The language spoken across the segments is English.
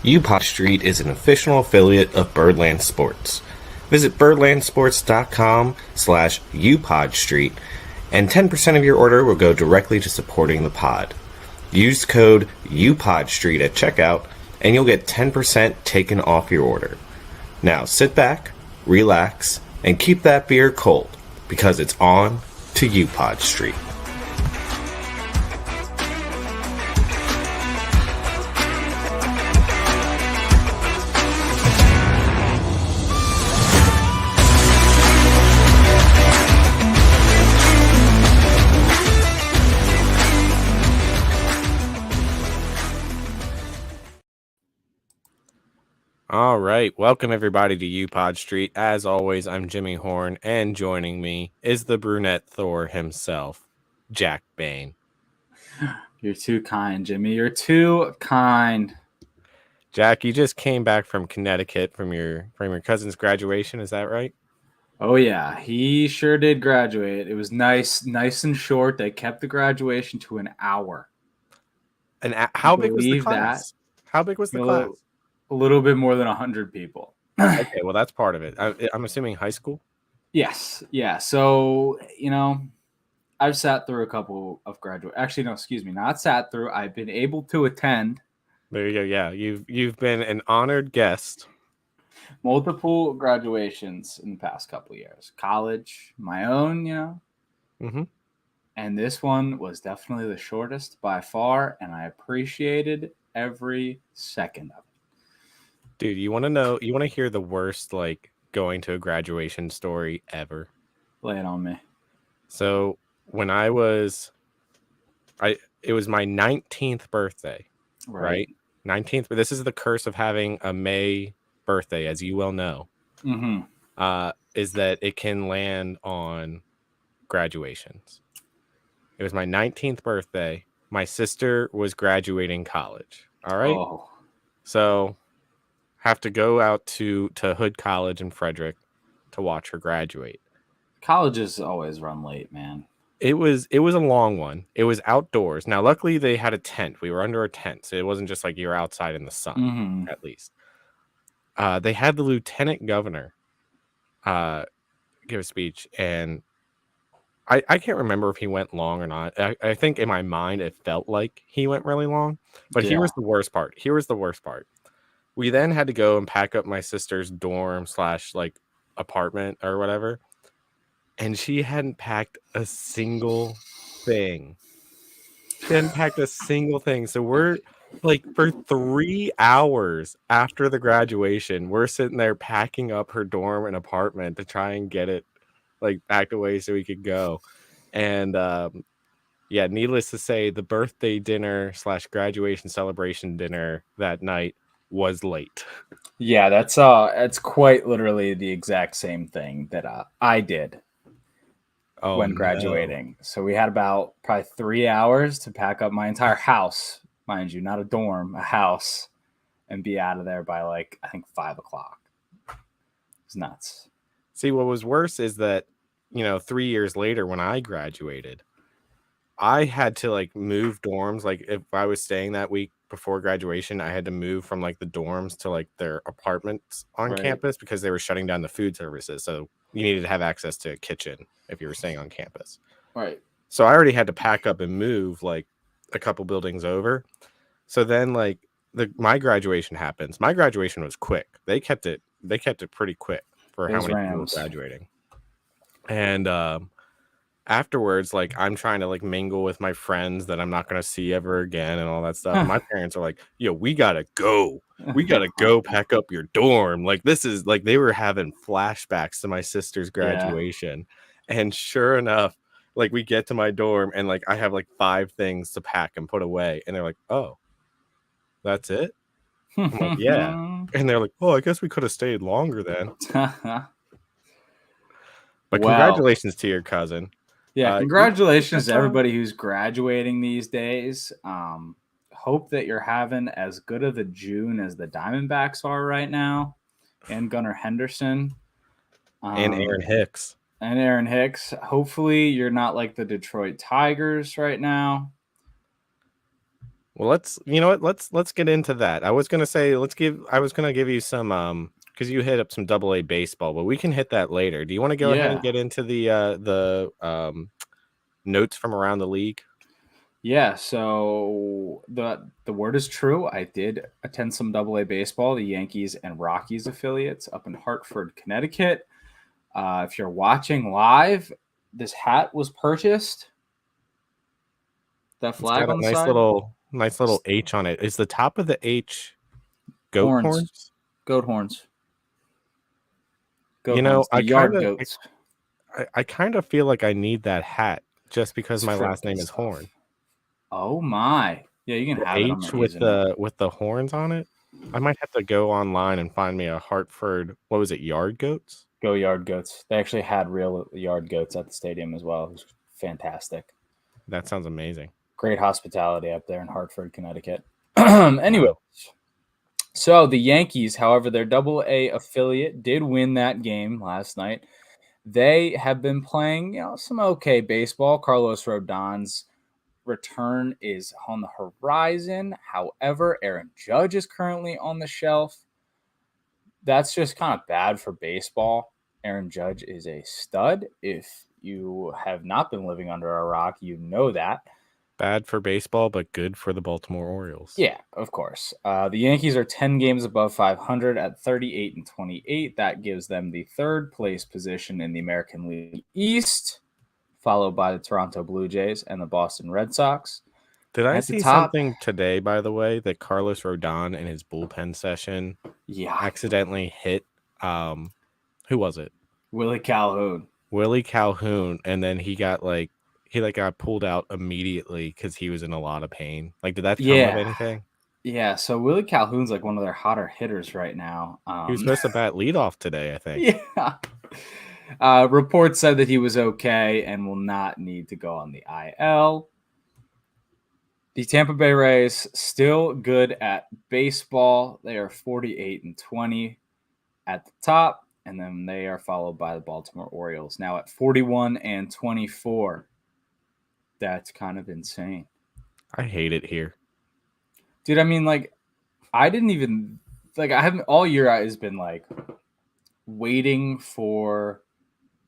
UPod Street is an official affiliate of Birdland Sports. Visit birdlandsports.com/UPodStreet, and 10% of your order will go directly to supporting the pod. Use code UPodStreet at checkout, and you'll get 10% taken off your order. Now sit back, relax, and keep that beer cold, because it's on to UPod Street. All right, welcome everybody to UPod Street. As always, I'm Jimmy Horn, and joining me is the brunette Thor himself, Jack Bain. You're too kind, Jimmy. You're too kind. Jack, you just came back from Connecticut from your cousin's graduation. Is that right? Oh yeah, he sure did graduate. It was nice and short. They kept the graduation to an hour. And how big was the class? How big was the class? A little bit more than 100 people. Okay, well, that's part of it. I'm assuming high school? Yes. Yeah. So, I've sat through a couple of Actually, no, excuse me. Not sat through. I've been able to attend. There you go. Yeah, you've been an honored guest. Multiple graduations in the past couple of years. College, my own, Mm-hmm. And this one was definitely the shortest by far, and I appreciated every second of it. Dude, you want to hear the worst, going to a graduation story ever? Lay it on me. So when it was my 19th birthday, right? 19th, but this is the curse of having a May birthday, as you well know, is that it can land on graduations. It was my 19th birthday. My sister was graduating college. All right. Oh. So have to go out to Hood College in Frederick to watch her graduate. Colleges always run late, man. It was a long one. It was outdoors. Now, luckily, they had a tent. We were under a tent, so it wasn't just like you're outside in the sun, at least. They had the lieutenant governor give a speech, and I can't remember if he went long or not. I think in my mind it felt like he went really long, but Here was the worst part. We then had to go and pack up my sister's dorm / apartment or whatever, and she hadn't packed a single thing. So we're for 3 hours after the graduation, we're sitting there packing up her dorm and apartment to try and get it packed away so we could go. And needless to say, the birthday dinner / graduation celebration dinner that night was late. Yeah, that's quite literally the exact same thing that I did when graduating. No. So we had about probably 3 hours to pack up my entire house, mind you, not a dorm, a house, and be out of there by I think 5 o'clock. It's nuts. See, what was worse is that 3 years later when I graduated, I had to move dorms. If I was staying that week before graduation, I had to move from the dorms to their apartments on campus because they were shutting down the food services. So you needed to have access to a kitchen if you were staying on campus. Right. So I already had to pack up and move a couple buildings over. So then my graduation happens. My graduation was quick. They kept it pretty quick for how many people were graduating. And afterwards, I'm trying to mingle with my friends that I'm not going to see ever again and all that stuff. And my parents are like, yo, we gotta go pack up your dorm. This is they were having flashbacks to my sister's graduation. Yeah. And sure enough, we get to my dorm and I have 5 things to pack and put away. And they're like, oh, that's it? I'm like, yeah. And they're like, oh, I guess we could have stayed longer then. But congratulations to your cousin. Yeah, congratulations to everybody who's graduating these days. Hope that you're having as good of a June as the Diamondbacks are right now, and Gunnar Henderson. And Aaron Hicks. Hopefully you're not like the Detroit Tigers right now. Well, let's get into that. I was gonna say I was gonna give you some because you hit up some double A baseball, but we can hit that later. Do you want to go ahead and Yeah. get into the notes from around the league? Yeah, so the word is true. I did attend some double A baseball, the Yankees and Rockies affiliates up in Hartford, Connecticut. If you're watching live, this hat was purchased. That It's flag got a on the side. nice little H on it. Is the top of the H goat Horns. horns? Goat horns. Goat You know, horns. The yard goats. I kind of feel like I need that hat just because It's my last critical name is stuff. Horn. Oh my. Yeah, you can The have it. I'm H not using it. with the horns on it. I might have to go online and find me a Hartford. What was it? Yard goats. Go yard goats. They actually had real yard goats at the stadium as well. It was fantastic. That sounds amazing. Great hospitality up there in Hartford, Connecticut. Anyway, Wow. so the Yankees, however, their double A affiliate did win that game last night. They have been playing, some okay baseball. Carlos Rodon's return is on the horizon. However, Aaron Judge is currently on the shelf. That's just kind of bad for baseball. Aaron Judge is a stud. If you have not been living under a rock, you know that. Bad for baseball, but good for the Baltimore Orioles. Yeah, of course. The Yankees are 10 games above 500 at 38 and 28. That gives them the third place position in the American League East, followed by the Toronto Blue Jays and the Boston Red Sox. Did I At the see top, something today, by the way, that Carlos Rodon in his bullpen session accidentally hit who was it? Willie Calhoun. Willie Calhoun, and then he got pulled out immediately because he was in a lot of pain. Like, did that come of anything? Yeah, so Willie Calhoun's like one of their hotter hitters right now. He was supposed to bat leadoff today, I think. Yeah. Reports said that he was okay and will not need to go on the IL. The Tampa Bay Rays still good at baseball. They are 48 and 20 at the top, and then they are followed by the Baltimore Orioles now at 41 and 24. That's kind of insane. I hate it here. Dude, I mean, like, I didn't even I haven't all year. I has been like waiting for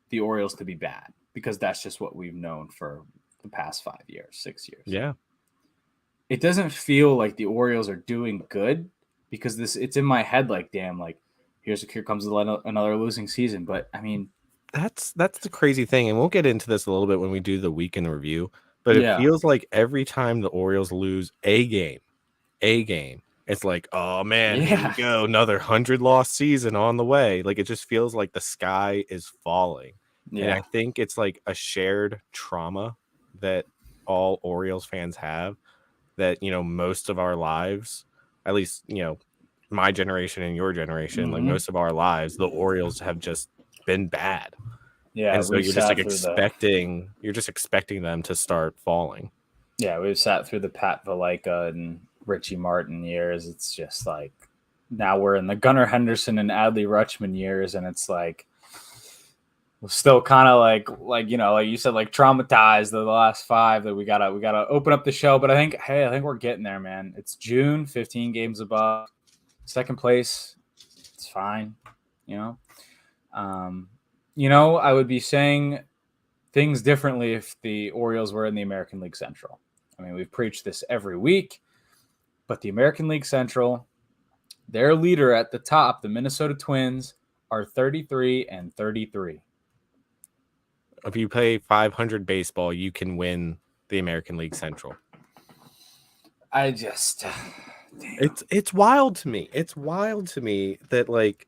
the Orioles to be bad because that's just what we've known for the past 5 years, 6 years. Yeah, it doesn't feel like the Orioles are doing good because it's in my head like, damn, like here comes another losing season. But I mean, that's the crazy thing, and we'll get into this a little bit when we do the weekend review. But it feels like every time the Orioles lose a game, it's like, oh man, here we go, another 100-loss season on the way. Like, it just feels like the sky is falling. And I think it's like a shared trauma that all Orioles fans have, that most of our lives, at least my generation and your generation, like most of our lives, the Orioles have just been bad. Yeah, and so you're just expecting them to start falling. Yeah, we've sat through the Pat Valaika and Richie Martin years. It's just like now we're in the Gunnar Henderson and Adley Rutschman years, and it's like we're still kind of like you said, like traumatized the last 5 that we gotta open up the show. But I think we're getting there, man. It's June, 15 games above, second place. It's fine, I would be saying things differently if the Orioles were in the American League Central. I mean, we've preached this every week, but the American League Central, their leader at the top, the Minnesota Twins, are 33 and 33. If you play 500 baseball, you can win the American League Central. I just, it's wild to me. It's wild to me that like,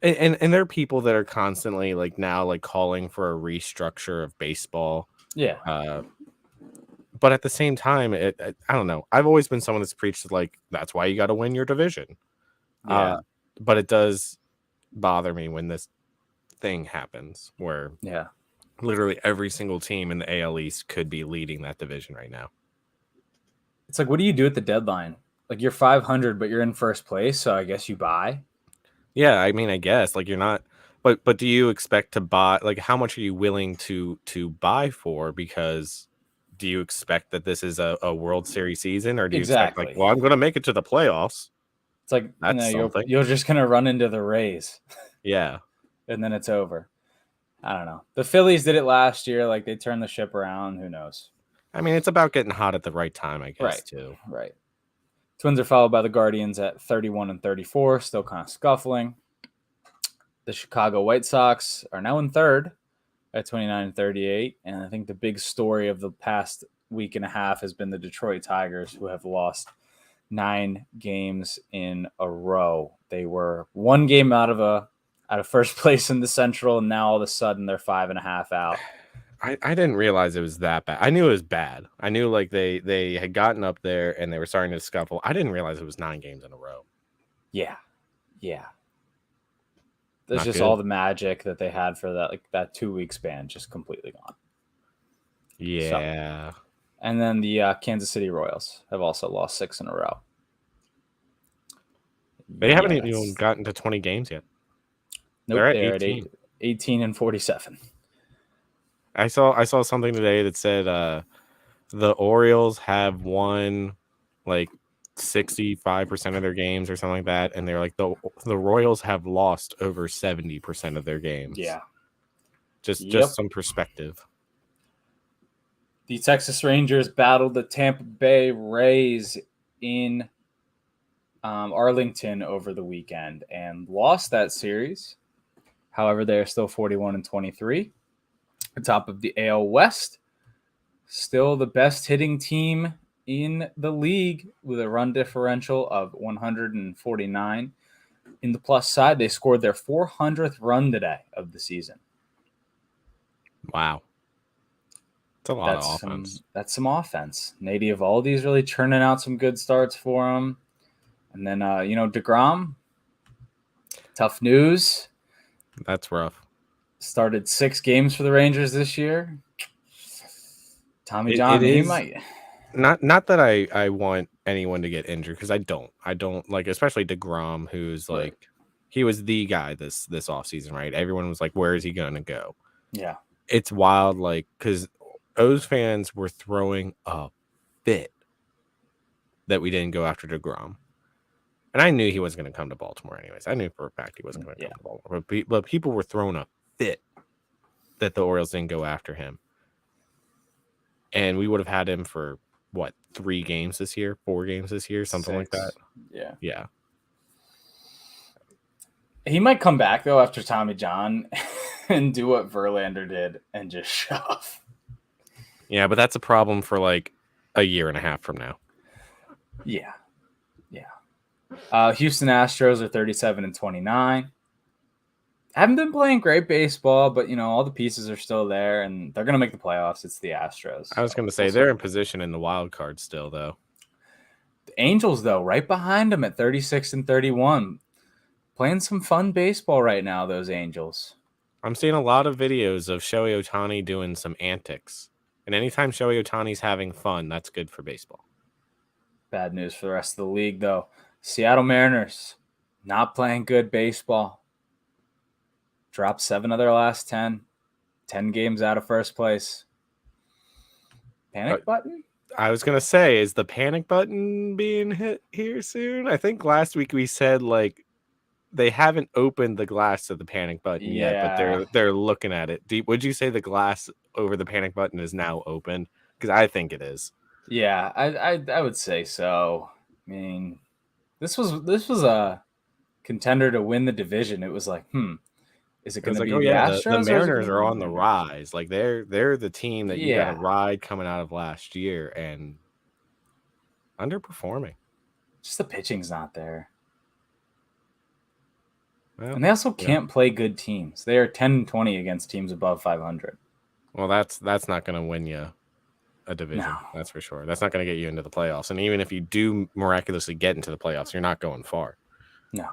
and there are people that are constantly like now like calling for a restructure of baseball. Yeah. But at the same time, I don't know. I've always been someone that's preached like that's why you got to win your division. Yeah. But it does bother me when this thing happens where literally every single team in the AL East could be leading that division right now. It's like, what do you do at the deadline? Like, you're 500, but you're in first place, so I guess you buy. Yeah, I mean, I guess like you're not, but do you expect to buy? Like, how much are you willing to buy for? Because do you expect that this is a World Series season, or do you expect Exactly. like, well, I'm going to make it to the playoffs? It's like, That's something. you're just going to run into the Rays. Yeah. And then it's over. I don't know. The Phillies did it last year. Like, they turned the ship around. Who knows? I mean, it's about getting hot at the right time, I guess, Right. too. Right. Twins are followed by the Guardians at 31 and 34, still kind of scuffling. The Chicago White Sox are now in third at 29 and 38. And I think the big story of the past week and a half has been the Detroit Tigers, who have lost 9 games in a row. They were 1 game out of first place in the Central, and now all of a sudden they're 5.5 out. I didn't realize it was that bad. I knew it was bad. I knew like they had gotten up there and they were starting to scuffle. I didn't realize it was 9 games in a row. Yeah. There's Not just good. all the magic that they had for that 2-week span just completely gone. Yeah. So, and then the Kansas City Royals have also lost 6 in a row. They haven't even gotten to 20 games yet. Nope, they're at 18 and 47. I saw something today that said the Orioles have won like 65% of their games or something like that, and they're like the Royals have lost over 70% of their games. Yeah. Just some perspective. The Texas Rangers battled the Tampa Bay Rays in Arlington over the weekend and lost that series. However, they are still 41 and 23. Top of the AL West. Still the best hitting team in the league with a run differential of 149. In the plus side, they scored their 400th run today of the season. Wow. That's a lot of offense. That's some offense. Nady Eovaldi's really churning out some good starts for them. And then, DeGrom, tough news. That's rough. Started 6 games for the Rangers this year. Tommy John, he might. Not that I want anyone to get injured, because I don't like, especially DeGrom, who's like, he was the guy this offseason, right? Everyone was like, where is he going to go? Yeah. It's wild, like, because O's fans were throwing a fit that we didn't go after DeGrom. And I knew he wasn't going to come to Baltimore anyways. I knew for a fact he wasn't going to come to Baltimore. But people were throwing a fit that the Orioles didn't go after him. And we would have had him for, 3 games this year? 4 games this year? Something 6. like that? Yeah. Yeah. He might come back, though, after Tommy John and do what Verlander did and just shove. Yeah, but that's a problem for, like, a year and a half from now. Yeah. Houston Astros are 37 and 29. Haven't been playing great baseball, but all the pieces are still there, and they're going to make the playoffs. It's the Astros. I was going to say they're in position in the wild card still, though. The Angels, though, right behind them at 36 and 31, playing some fun baseball right now. Those Angels. I'm seeing a lot of videos of Shohei Ohtani doing some antics, and anytime Shohei Ohtani's having fun, that's good for baseball. Bad news for the rest of the league, though. Seattle Mariners not playing good baseball. Dropped 7 of their last 10. 10 games out of first place. Panic button? I was going to say, is the panic button being hit here soon? I think last week we said, like, they haven't opened the glass to the panic button yet, but they're looking at it. Would you say the glass over the panic button is now open? Because I think it is. Yeah, I would say so. I mean, this was a contender to win the division. It was like, is it going to be the Astros? The Mariners are on the rise. Like they're the team that you got to ride coming out of last year and underperforming. Just the pitching's not there. Well, and they also can't play good teams. They are 10-20 against teams above 500. Well, that's not going to win you a division. No. That's for sure. That's not going to get you into the playoffs. And even if you do miraculously get into the playoffs, you're not going far. No.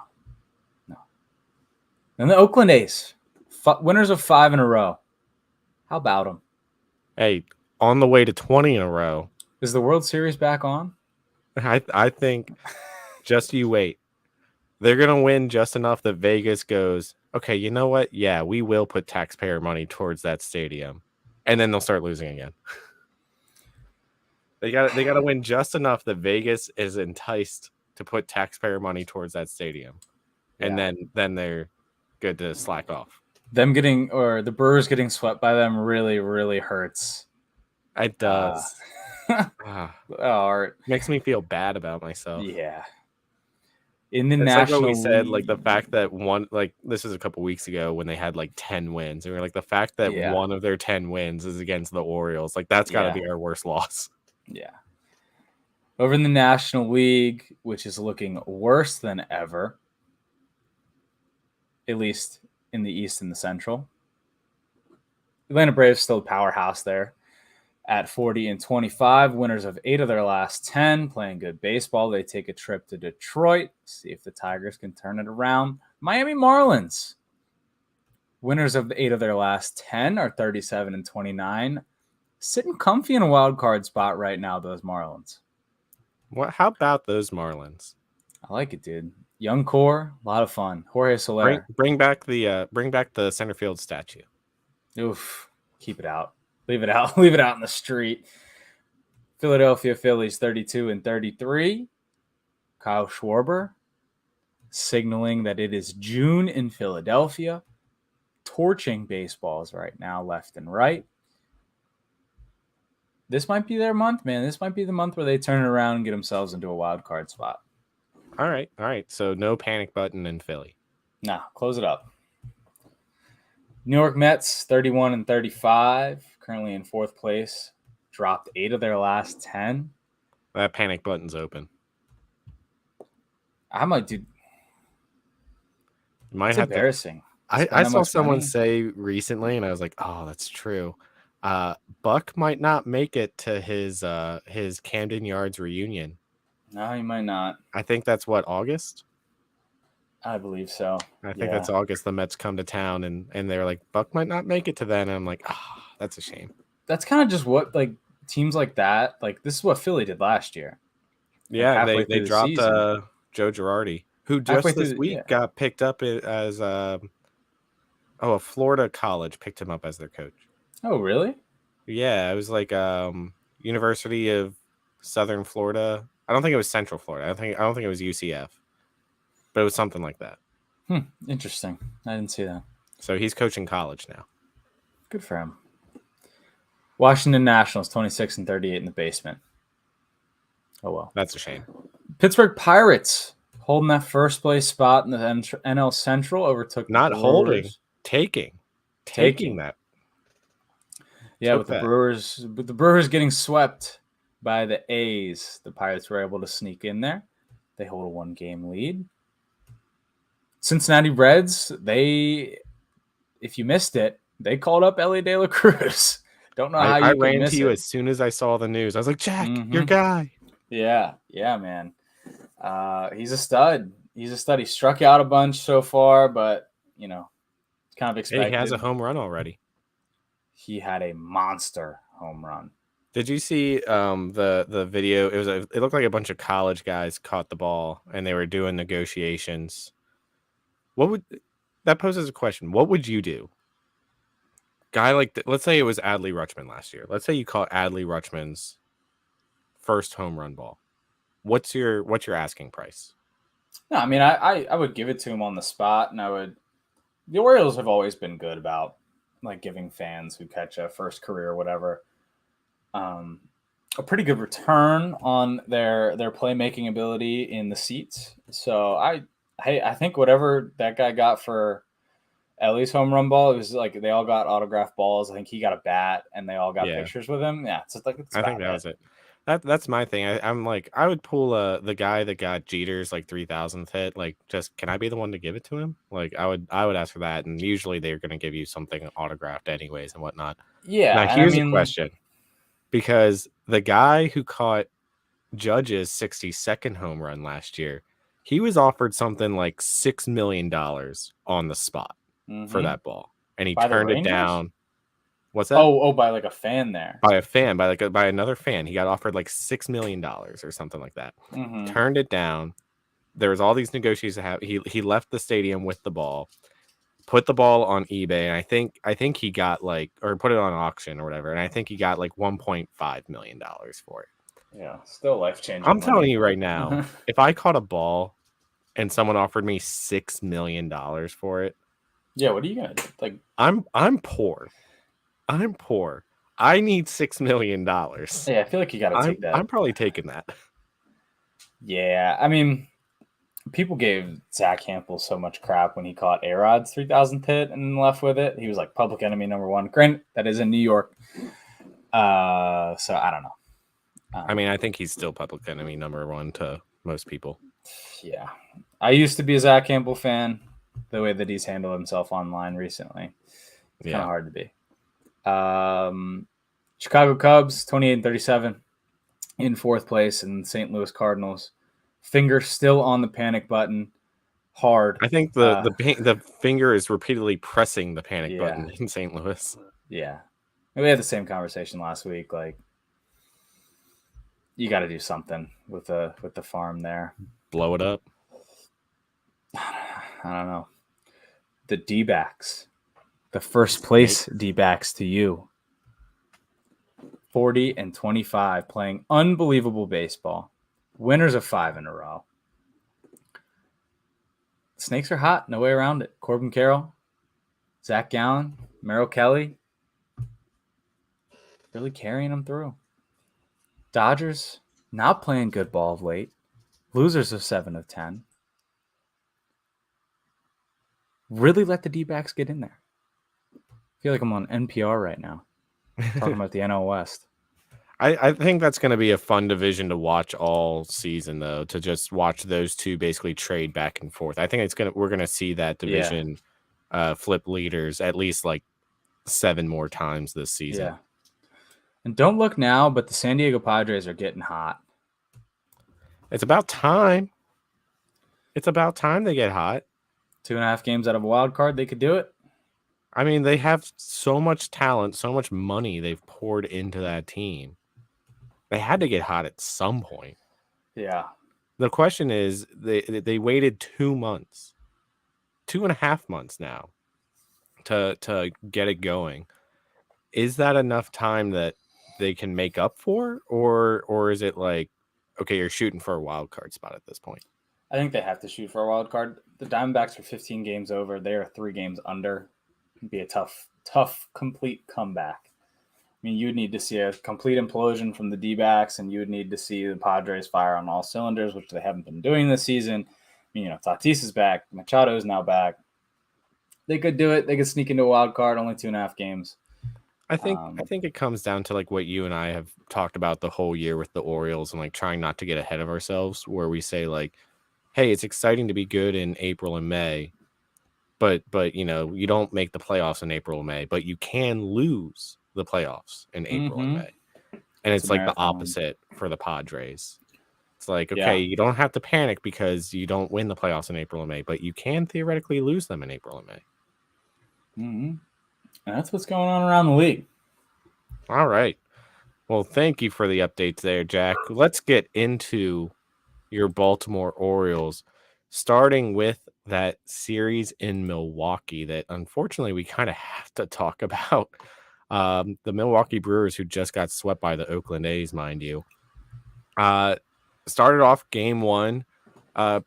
And the Oakland A's, winners of 5 in a row. How about them? Hey, on the way to 20 in a row. Is the World Series back on? I think just you wait. They're going to win just enough that Vegas goes, okay, you know what? Yeah, we will put taxpayer money towards that stadium. And then they'll start losing again. They got to win just enough that Vegas is enticed to put taxpayer money towards that stadium, and then they're good to slack off. Them getting or the Brewers getting swept by them really, really hurts. It does. Makes me feel bad about myself. Yeah. In the it's National like what we said, League, like the fact that this is a couple weeks ago when they had like 10 wins, and we're like the fact that one of their 10 wins is against the Orioles, like that's got to be our worst loss. Yeah. Over in the National League, which is looking worse than ever, at least in the East and the Central. Atlanta Braves still a powerhouse there at 40-25, winners of 8 of their last 10, playing good baseball. They take a trip to Detroit, see if the Tigers can turn it around. Miami Marlins, winners of 8 of their last 10, are 37-29, sitting comfy in a wild card spot right now, those Marlins. How about those Marlins? I like it, dude. Young core, a lot of fun. Jorge Soler. Bring back the center field statue. Oof, keep it out. Leave it out. Leave it out in the street. Philadelphia Phillies 32-33. Kyle Schwarber signaling that it is June in Philadelphia. Torching baseballs right now, left and right. This might be their month, man. This might be the month where they turn it around and get themselves into a wild card spot. All right. So no panic button in Philly. Nah, close it up. New York Mets 31-35. Currently in 4th place, dropped 8 of their last 10. That panic button's open. I might do. It's embarrassing. I saw someone say recently, and I was like, "Oh, that's true." Buck might not make it to his Camden Yards reunion. No, he might not. I think that's what, August? I believe so. I think that's August. The Mets come to town, and they're like, Buck might not make it to that. And I'm like, that's a shame. That's kind of just what, like, teams like that, like, this is what Philly did last year. Yeah, they dropped Joe Girardi, who just this week got picked up as a Florida college picked him up as their coach. Oh, really? Yeah, it was like University of Southern Florida. I don't think it was Central Florida. I don't think it was UCF, but it was something like that. Interesting. I didn't see that. So he's coaching college now. Good for him. Washington Nationals 26-38 in the basement. Oh well, that's a shame. Pittsburgh Pirates holding that first place spot in the NL Central, overtook not holding, taking that. Yeah, with the Brewers getting swept by the A's, the Pirates were able to sneak in there. They hold a 1-game lead. Cincinnati Reds, if you missed it, they called up Ellie De La Cruz. Don't know how you would ran miss to you it. As soon as I saw the news. I was like, Jack, your guy. Yeah, man. He's a stud. He struck out a bunch so far, but kind of expected. He has a home run already. He had a monster home run. Did you see the video? It looked like a bunch of college guys caught the ball and they were doing negotiations. That poses a question? What would you do? Guy like let's say it was Adley Rutschman last year. Let's say you caught Adley Rutschman's first home run ball. What's your asking price? No, I mean I would give it to him on the spot, and the Orioles have always been good about like giving fans who catch a first career or whatever a pretty good return on their playmaking ability in the seats. So I think whatever that guy got for Ellie's home run ball, it was like they all got autographed balls. I think he got a bat, and they all got pictures with him. Yeah, I think that was it. That's my thing. I'm like, I would pull the guy that got Jeter's like 3,000th hit. Like, just can I be the one to give it to him? Like, I would ask for that, and usually they're going to give you something autographed anyways and whatnot. Yeah. Now here's a question, because the guy who caught Judge's 62nd home run last year, he was offered something like $6 million on the spot for that ball, and he turned it down. What's that? Oh, by like a fan there. By a fan, by another fan. He got offered like $6 million or something like that. Turned it down. There was all these negotiations to have. He left the stadium with the ball, put the ball on eBay, and I think he got or put it on auction or whatever, and I think he got like $1.5 million for it. Yeah, still life-changing. I'm telling you right now, if I caught a ball and someone offered me $6 million for it. Yeah, what are you gonna do? Like, I'm poor. I'm poor. I need $6 million. Yeah, I feel like you got to take that. I'm probably taking that. Yeah, I mean, people gave Zach Campbell so much crap when he caught A-Rod's 3,000th hit and left with it. He was like public enemy number one. Granted, that is in New York. So I don't know. I mean, I think he's still public enemy number one to most people. Yeah. I used to be a Zach Campbell fan. The way that he's handled himself online recently, it's kind of hard to be. Chicago Cubs, 28-37, in fourth place, and St. Louis Cardinals. Finger still on the panic button, hard. I think the finger is repeatedly pressing the panic button in St. Louis. Yeah, we had the same conversation last week. Like, you got to do something with the farm there. Blow it up. I don't know. The D-backs, the first place D-backs to you. 40-25, playing unbelievable baseball. Winners of 5 in a row. Snakes are hot. No way around it. Corbin Carroll, Zach Gallen, Merrill Kelly, really carrying them through. Dodgers not playing good ball of late. Losers of 7 of 10. Really let the D-backs get in there. I feel like I'm on NPR right now, talking about the NL West. I think that's going to be a fun division to watch all season, though, to just watch those two basically trade back and forth. I think we're going to see that division flip leaders at least like 7 more times this season. Yeah. And don't look now, but the San Diego Padres are getting hot. It's about time. It's about time they get hot. 2.5 games out of a wild card, they could do it. I mean, they have so much talent, so much money they've poured into that team. They had to get hot at some point. Yeah. The question is, they waited 2 months, 2.5 months now to get it going. Is that enough time that they can make up for, or is it like, okay, you're shooting for a wild card spot at this point? I think they have to shoot for a wild card. The Diamondbacks are 15 games over. They are 3 games under. It'd be a tough, complete comeback. I mean, you'd need to see a complete implosion from the D-backs, and you would need to see the Padres fire on all cylinders, which they haven't been doing this season. I mean, Tatis is back. Machado is now back. They could do it. They could sneak into a wild card, only 2.5 games. I think it comes down to like what you and I have talked about the whole year with the Orioles and like trying not to get ahead of ourselves, where we say like, hey, it's exciting to be good in April and May, but you don't make the playoffs in April and May, but you can lose the playoffs in April and May. And it's like the opposite for the Padres. It's like, okay, you don't have to panic because you don't win the playoffs in April and May, but you can theoretically lose them in April and May. And that's what's going on around the league. All right. Well, thank you for the updates there, Jack. Let's get into your Baltimore Orioles, starting with that series in Milwaukee that unfortunately we kind of have to talk about. The Milwaukee Brewers, who just got swept by the Oakland A's, mind you. Started off game 1.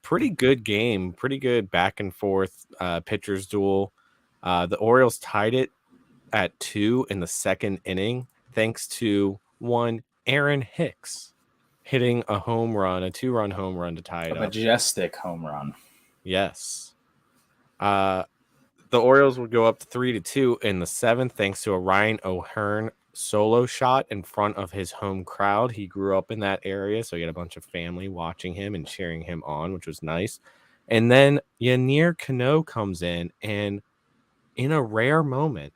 Pretty good game. Pretty good back and forth pitchers duel. The Orioles tied it at 2 in the second inning, thanks to one Aaron Hicks hitting a home run, a 2-run home run to tie it up. A majestic home run. Yes. The Orioles would go up 3-2 in the 7th, thanks to a Ryan O'Hearn solo shot in front of his home crowd. He grew up in that area, so he had a bunch of family watching him and cheering him on, which was nice. And then Yennier Cano comes in and, in a rare moment,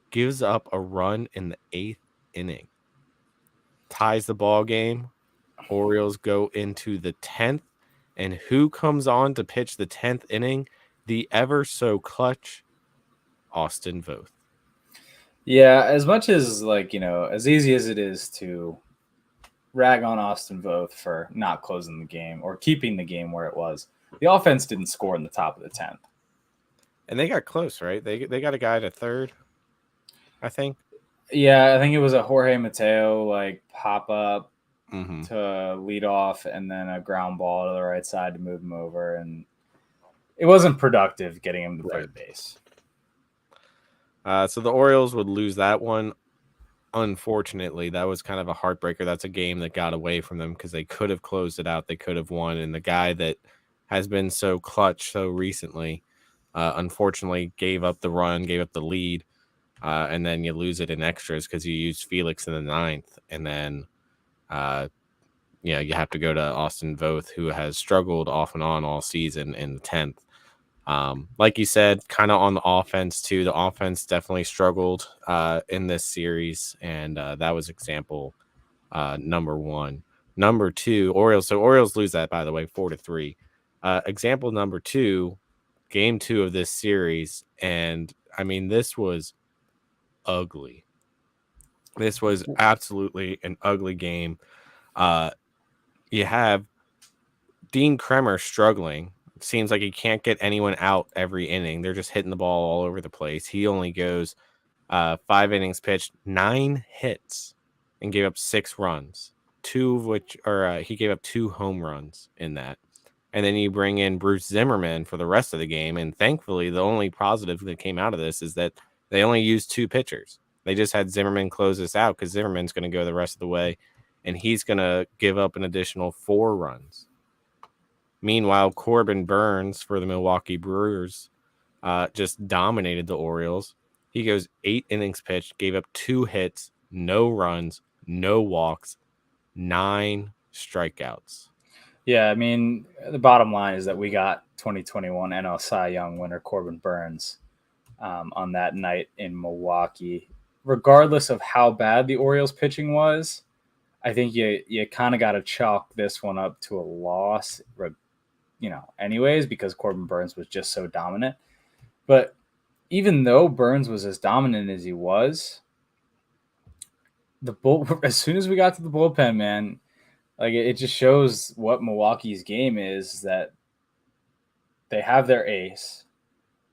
gives up a run in the 8th inning. Ties the ball game. Orioles go into the 10th. And who comes on to pitch the 10th inning? The ever so clutch Austin Voth. Yeah, as much as as easy as it is to rag on Austin Voth for not closing the game or keeping the game where it was, the offense didn't score in the top of the 10th. And they got close, right? They got a guy to third, I think. Yeah, I think it was a Jorge Mateo pop up. to lead off, and then a ground ball to the right side to move him over, and it wasn't productive getting him to third base. So the Orioles would lose that one. Unfortunately, that was kind of a heartbreaker. That's a game that got away from them because they could have closed it out. They could have won. And the guy that has been so clutch so recently, unfortunately, gave up the run, gave up the lead. And then you lose it in extras because you used Felix in the 9th. And then, you have to go to Austin Voth, who has struggled off and on all season, in the 10th. Like you said, kind of on the offense too. The offense definitely struggled in this series, and that was example number 1. Number 2, Orioles. So Orioles lose that, by the way, 4-3. Example number 2, game 2 of this series, and I mean, this was ugly. This was absolutely an ugly game. You have Dean Kremer struggling. Seems like he can't get anyone out every inning. They're just hitting the ball all over the place. He only goes 5 innings pitched, 9 hits, and gave up 6 runs. 2 of which, he gave up 2 home runs in that. And then you bring in Bruce Zimmerman for the rest of the game. And thankfully, the only positive that came out of this is that they only used 2 pitchers. They just had Zimmerman close this out because Zimmerman's going to go the rest of the way, and he's going to give up an additional 4 runs. Meanwhile, Corbin Burns for the Milwaukee Brewers just dominated the Orioles. He goes 8 innings pitched, gave up 2 hits, no runs, no walks, 9 strikeouts. Yeah, I mean, the bottom line is that we got 2021 NL Cy Young winner Corbin Burns on that night in Milwaukee. Regardless of how bad the Orioles pitching was, I think you kind of got to chalk this one up to a loss, anyways, because Corbin Burns was just so dominant. But even though Burns was as dominant as he was, as soon as we got to the bullpen, man, like it just shows what Milwaukee's game is, that they have their ace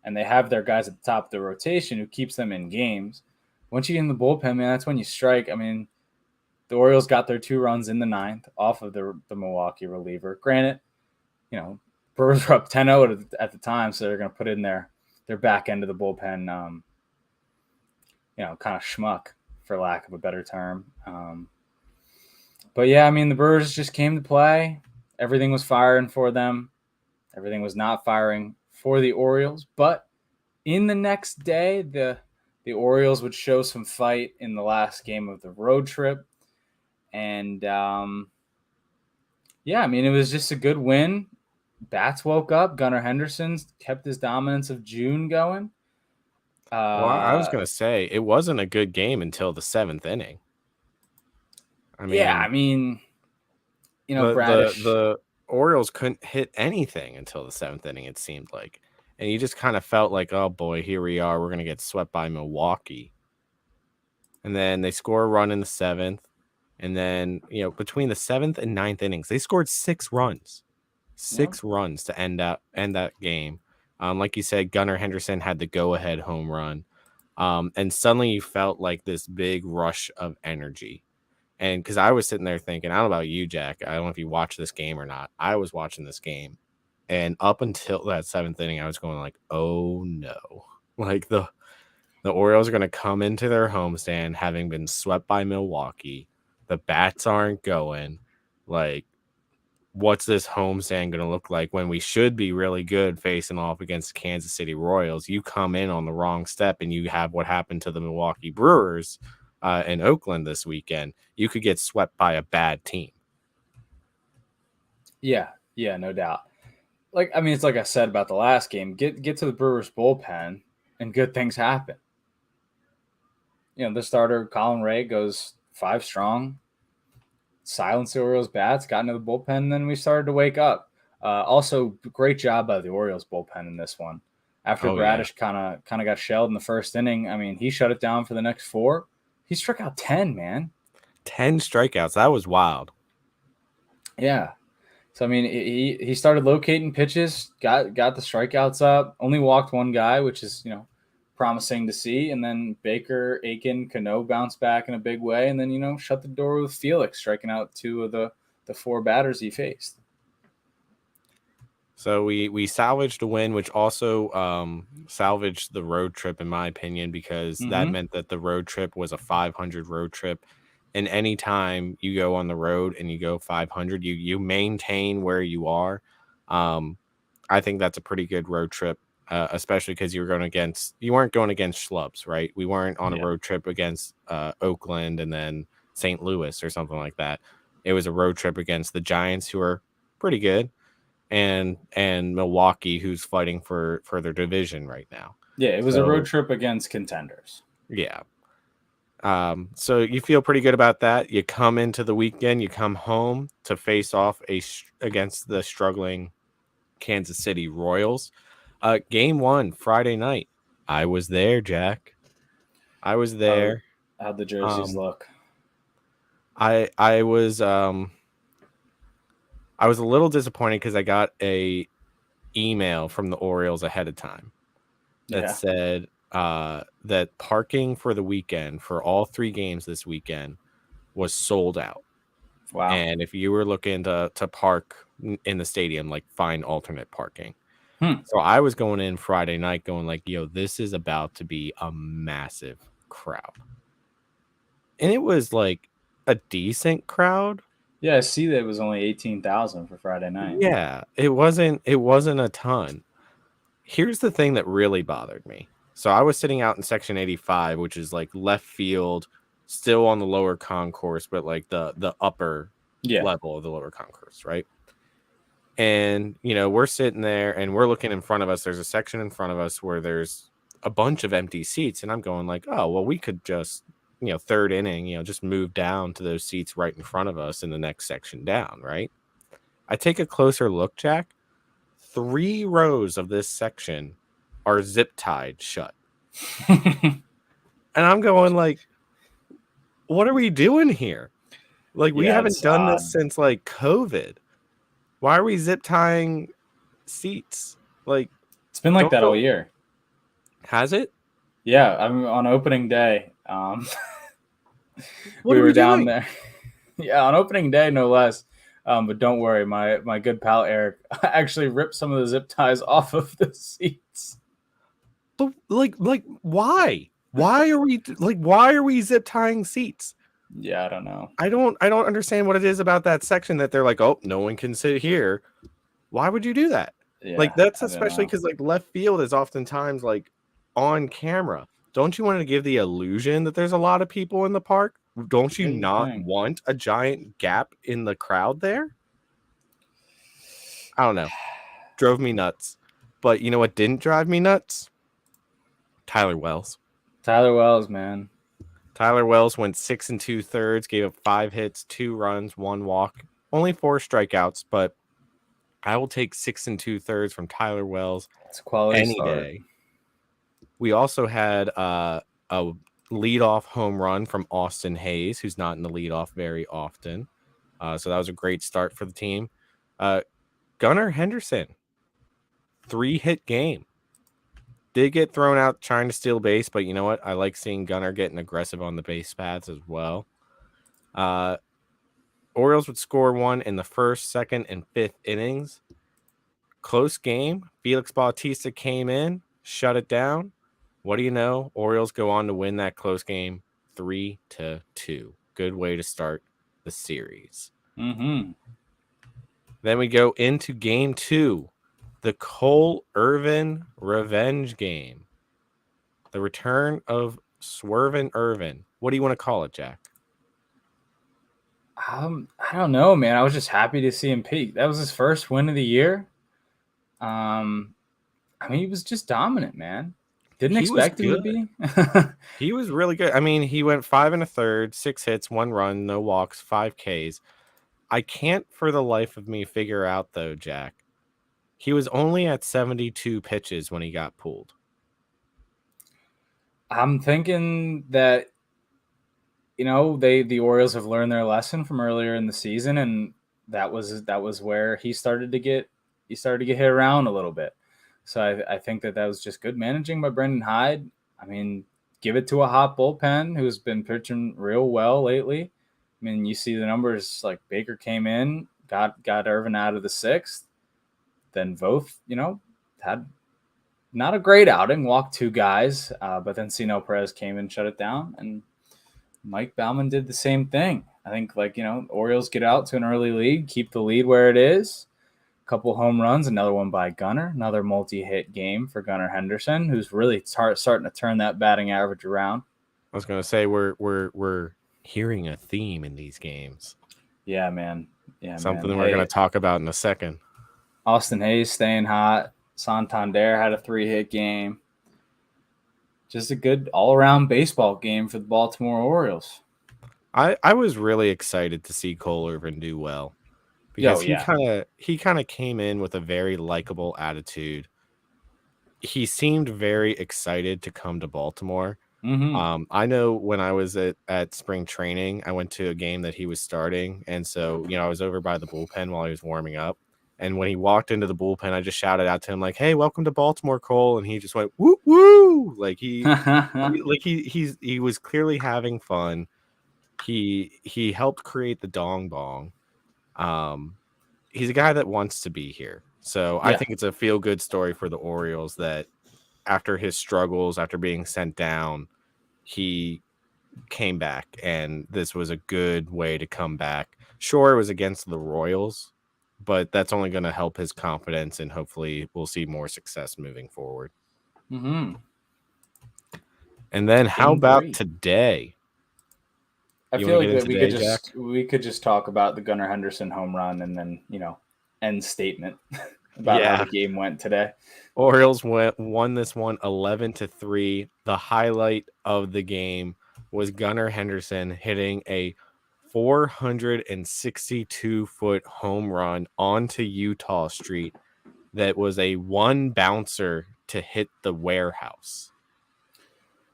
and they have their guys at the top of the rotation who keeps them in games. Once you get in the bullpen, man, that's when you strike. I mean, the Orioles got their 2 runs in the 9th off of the Milwaukee reliever. Granted, Brewers were up 10-0 at the time, so they're going to put in their back end of the bullpen, kind of schmuck, for lack of a better term. But yeah, I mean, the Brewers just came to play. Everything was firing for them. Everything was not firing for the Orioles. But in the next day, the Orioles would show some fight in the last game of the road trip. And, I mean, it was just a good win. Bats woke up. Gunnar Henderson kept his dominance of June going. Well, I was going to say, it wasn't a good game until the 7th inning. Bradish. The Orioles couldn't hit anything until the 7th inning, it seemed like. And you just kind of felt like, oh boy, here we are. We're going to get swept by Milwaukee. And then they score a run in the 7th. And then, between the 7th and 9th innings, they scored 6 runs. 6 runs to end that game. Like you said, Gunnar Henderson had the go-ahead home run. And suddenly you felt like this big rush of energy. And because I was sitting there thinking, I don't know about you, Jack. I don't know if you watched this game or not. I was watching this game. And up until that 7th inning, I was going like, oh no. Like the Orioles are going to come into their homestand having been swept by Milwaukee. The bats aren't going. Like, what's this homestand going to look like when we should be really good facing off against Kansas City Royals? You come in on the wrong step and you have what happened to the Milwaukee Brewers in Oakland this weekend. You could get swept by a bad team. Yeah, no doubt. It's like I said about the last game. Get to the Brewers bullpen and good things happen. The starter, Colin Ray, goes 5 strong. Silenced the Orioles bats, got into the bullpen, and then we started to wake up. Also, great job by the Orioles bullpen in this one. After Bradish kind of got shelled in the first inning, I mean, he shut it down for the next 4. He struck out 10, man. 10 strikeouts. That was wild. Yeah. So, I mean, he started locating pitches, got the strikeouts up, only walked 1 guy, which is, promising to see. And then Baker, Aiken, Cano bounce back in a big way, and then shut the door with Felix striking out 2 of the 4 batters he faced. So we salvaged a win, which also salvaged the road trip, in my opinion, because that meant that the road trip was a 500 road trip. And anytime you go on the road and you go 500, you maintain where you are. I think that's a pretty good road trip, especially because you weren't going against schlubs, right? We weren't on a road trip against Oakland and then St. Louis or something like that. It was a road trip against the Giants, who are pretty good, and Milwaukee, who's fighting for their division right now. Yeah, it was a road trip against contenders. Yeah. So you feel pretty good about that. You come into the weekend, you come home to face off against the struggling Kansas City Royals. Game 1, Friday night. I was there, Jack. I was there. How'd the jerseys look? I was a little disappointed because I got a email from the Orioles ahead of time that said that parking for the weekend for all 3 games this weekend was sold out. Wow. And if you were looking to park in the stadium, like, find alternate parking. So I was going in Friday night going like, yo, this is about to be a massive crowd. And it was like a decent crowd. Yeah, I see that it was only 18,000 for Friday night. Yeah, it wasn't a ton. Here's the thing that really bothered me. So I was sitting out in section 85, which is like left field, still on the lower concourse, but like the upper level of the lower concourse, right? And, we're sitting there and we're looking in front of us. There's a section in front of us where there's a bunch of empty seats. And I'm going like, oh, well, we could just, third inning, just move down to those seats right in front of us in the next section down, right? I take a closer look, Jack. 3 rows of this section are zip tied shut. And I'm going like, what are we doing here? Like, we haven't done this since like COVID. Why are we zip tying seats? Like, it's been like that all year. Has it? Yeah, I'm on opening day. We were down there. Yeah, on opening day, no less. But don't worry, my good pal Eric actually ripped some of the zip ties off of the seats. But like why? Why are we zip tying seats? Yeah, I don't know. I don't understand what it is about that section that they're like, oh, no one can sit here. Why would you do that? Yeah, like, that's especially because like left field is oftentimes like on camera. Don't you want to give the illusion that there's a lot of people in the park? Don't you not want a giant gap in the crowd there? I don't know. Drove me nuts. But you know what didn't drive me nuts? Tyler Wells. Tyler Wells, man. Tyler Wells went 6 2/3, gave up 5 hits, 2 runs, 1 walk, only 4 strikeouts, but I will take 6 2/3 from Tyler Wells. It's a quality any start. Day. We also had a leadoff home run from Austin Hayes, who's not in the leadoff very often. So that was a great start for the team. Gunnar Henderson, 3-hit game. Did get thrown out trying to steal base, but you know what? I like seeing Gunnar getting aggressive on the base paths as well. Orioles would score 1 in the 1st, 2nd, and 5th innings. Close game. Felix Bautista came in, shut it down. What do you know? Orioles go on to win that close game 3-2. Good way to start the series. Then we go into game 2. The Cole Irvin revenge game. The return of Swervin Irvin. What do you want to call it, Jack? I don't know, man. I was just happy to see him peak. That was his first win of the year. I mean, he was just dominant, man. Didn't expect him to be. He was really good. I mean, he went 5 1/3, 6 hits, 1 run, no walks, 5 Ks. I can't for the life of me figure out, though, Jack. He was only at 72 pitches when he got pulled. I'm thinking that, the Orioles have learned their lesson from earlier in the season, and that was where he started to get hit around a little bit. So I think that was just good managing by Brendan Hyde. I mean, give it to a hot bullpen who's been pitching real well lately. I mean, you see the numbers, like Baker came in, got Irvin out of the 6th, then Voth, had not a great outing, walked 2 guys, but then Sino Perez came and shut it down, and Mike Baumann did the same thing. I think, Orioles get out to an early lead, keep the lead where it is. A couple home runs, another one by Gunnar, another multi-hit game for Gunnar Henderson, who's really starting to turn that batting average around. I was going to say we're hearing a theme in these games. Yeah, man. Yeah, something we're going to talk about in a second. Austin Hayes staying hot. Santander had a 3-hit game. Just a good all-around baseball game for the Baltimore Orioles. I was really excited to see Cole Irvin do well because he kind of came in with a very likable attitude. He seemed very excited to come to Baltimore. Mm-hmm. I know when I was at spring training, I went to a game that he was starting, and so I was over by the bullpen while he was warming up. And when he walked into the bullpen, I just shouted out to him like, "Hey, welcome to Baltimore, Cole!" And he just went woo woo, like he was clearly having fun. He helped create the Dong Bong. He's a guy that wants to be here, so I think it's a feel good story for the Orioles that after his struggles, after being sent down, he came back, and this was a good way to come back. Sure, it was against the Royals, but that's only going to help his confidence, and hopefully we'll see more success moving forward. Mm-hmm. And then how about today? I feel like we could just talk about the Gunnar Henderson home run and then, end statement about how the game went today. Orioles won this one 11-3. The highlight of the game was Gunnar Henderson hitting a 462-foot home run onto Utah Street that was a one bouncer to hit the warehouse.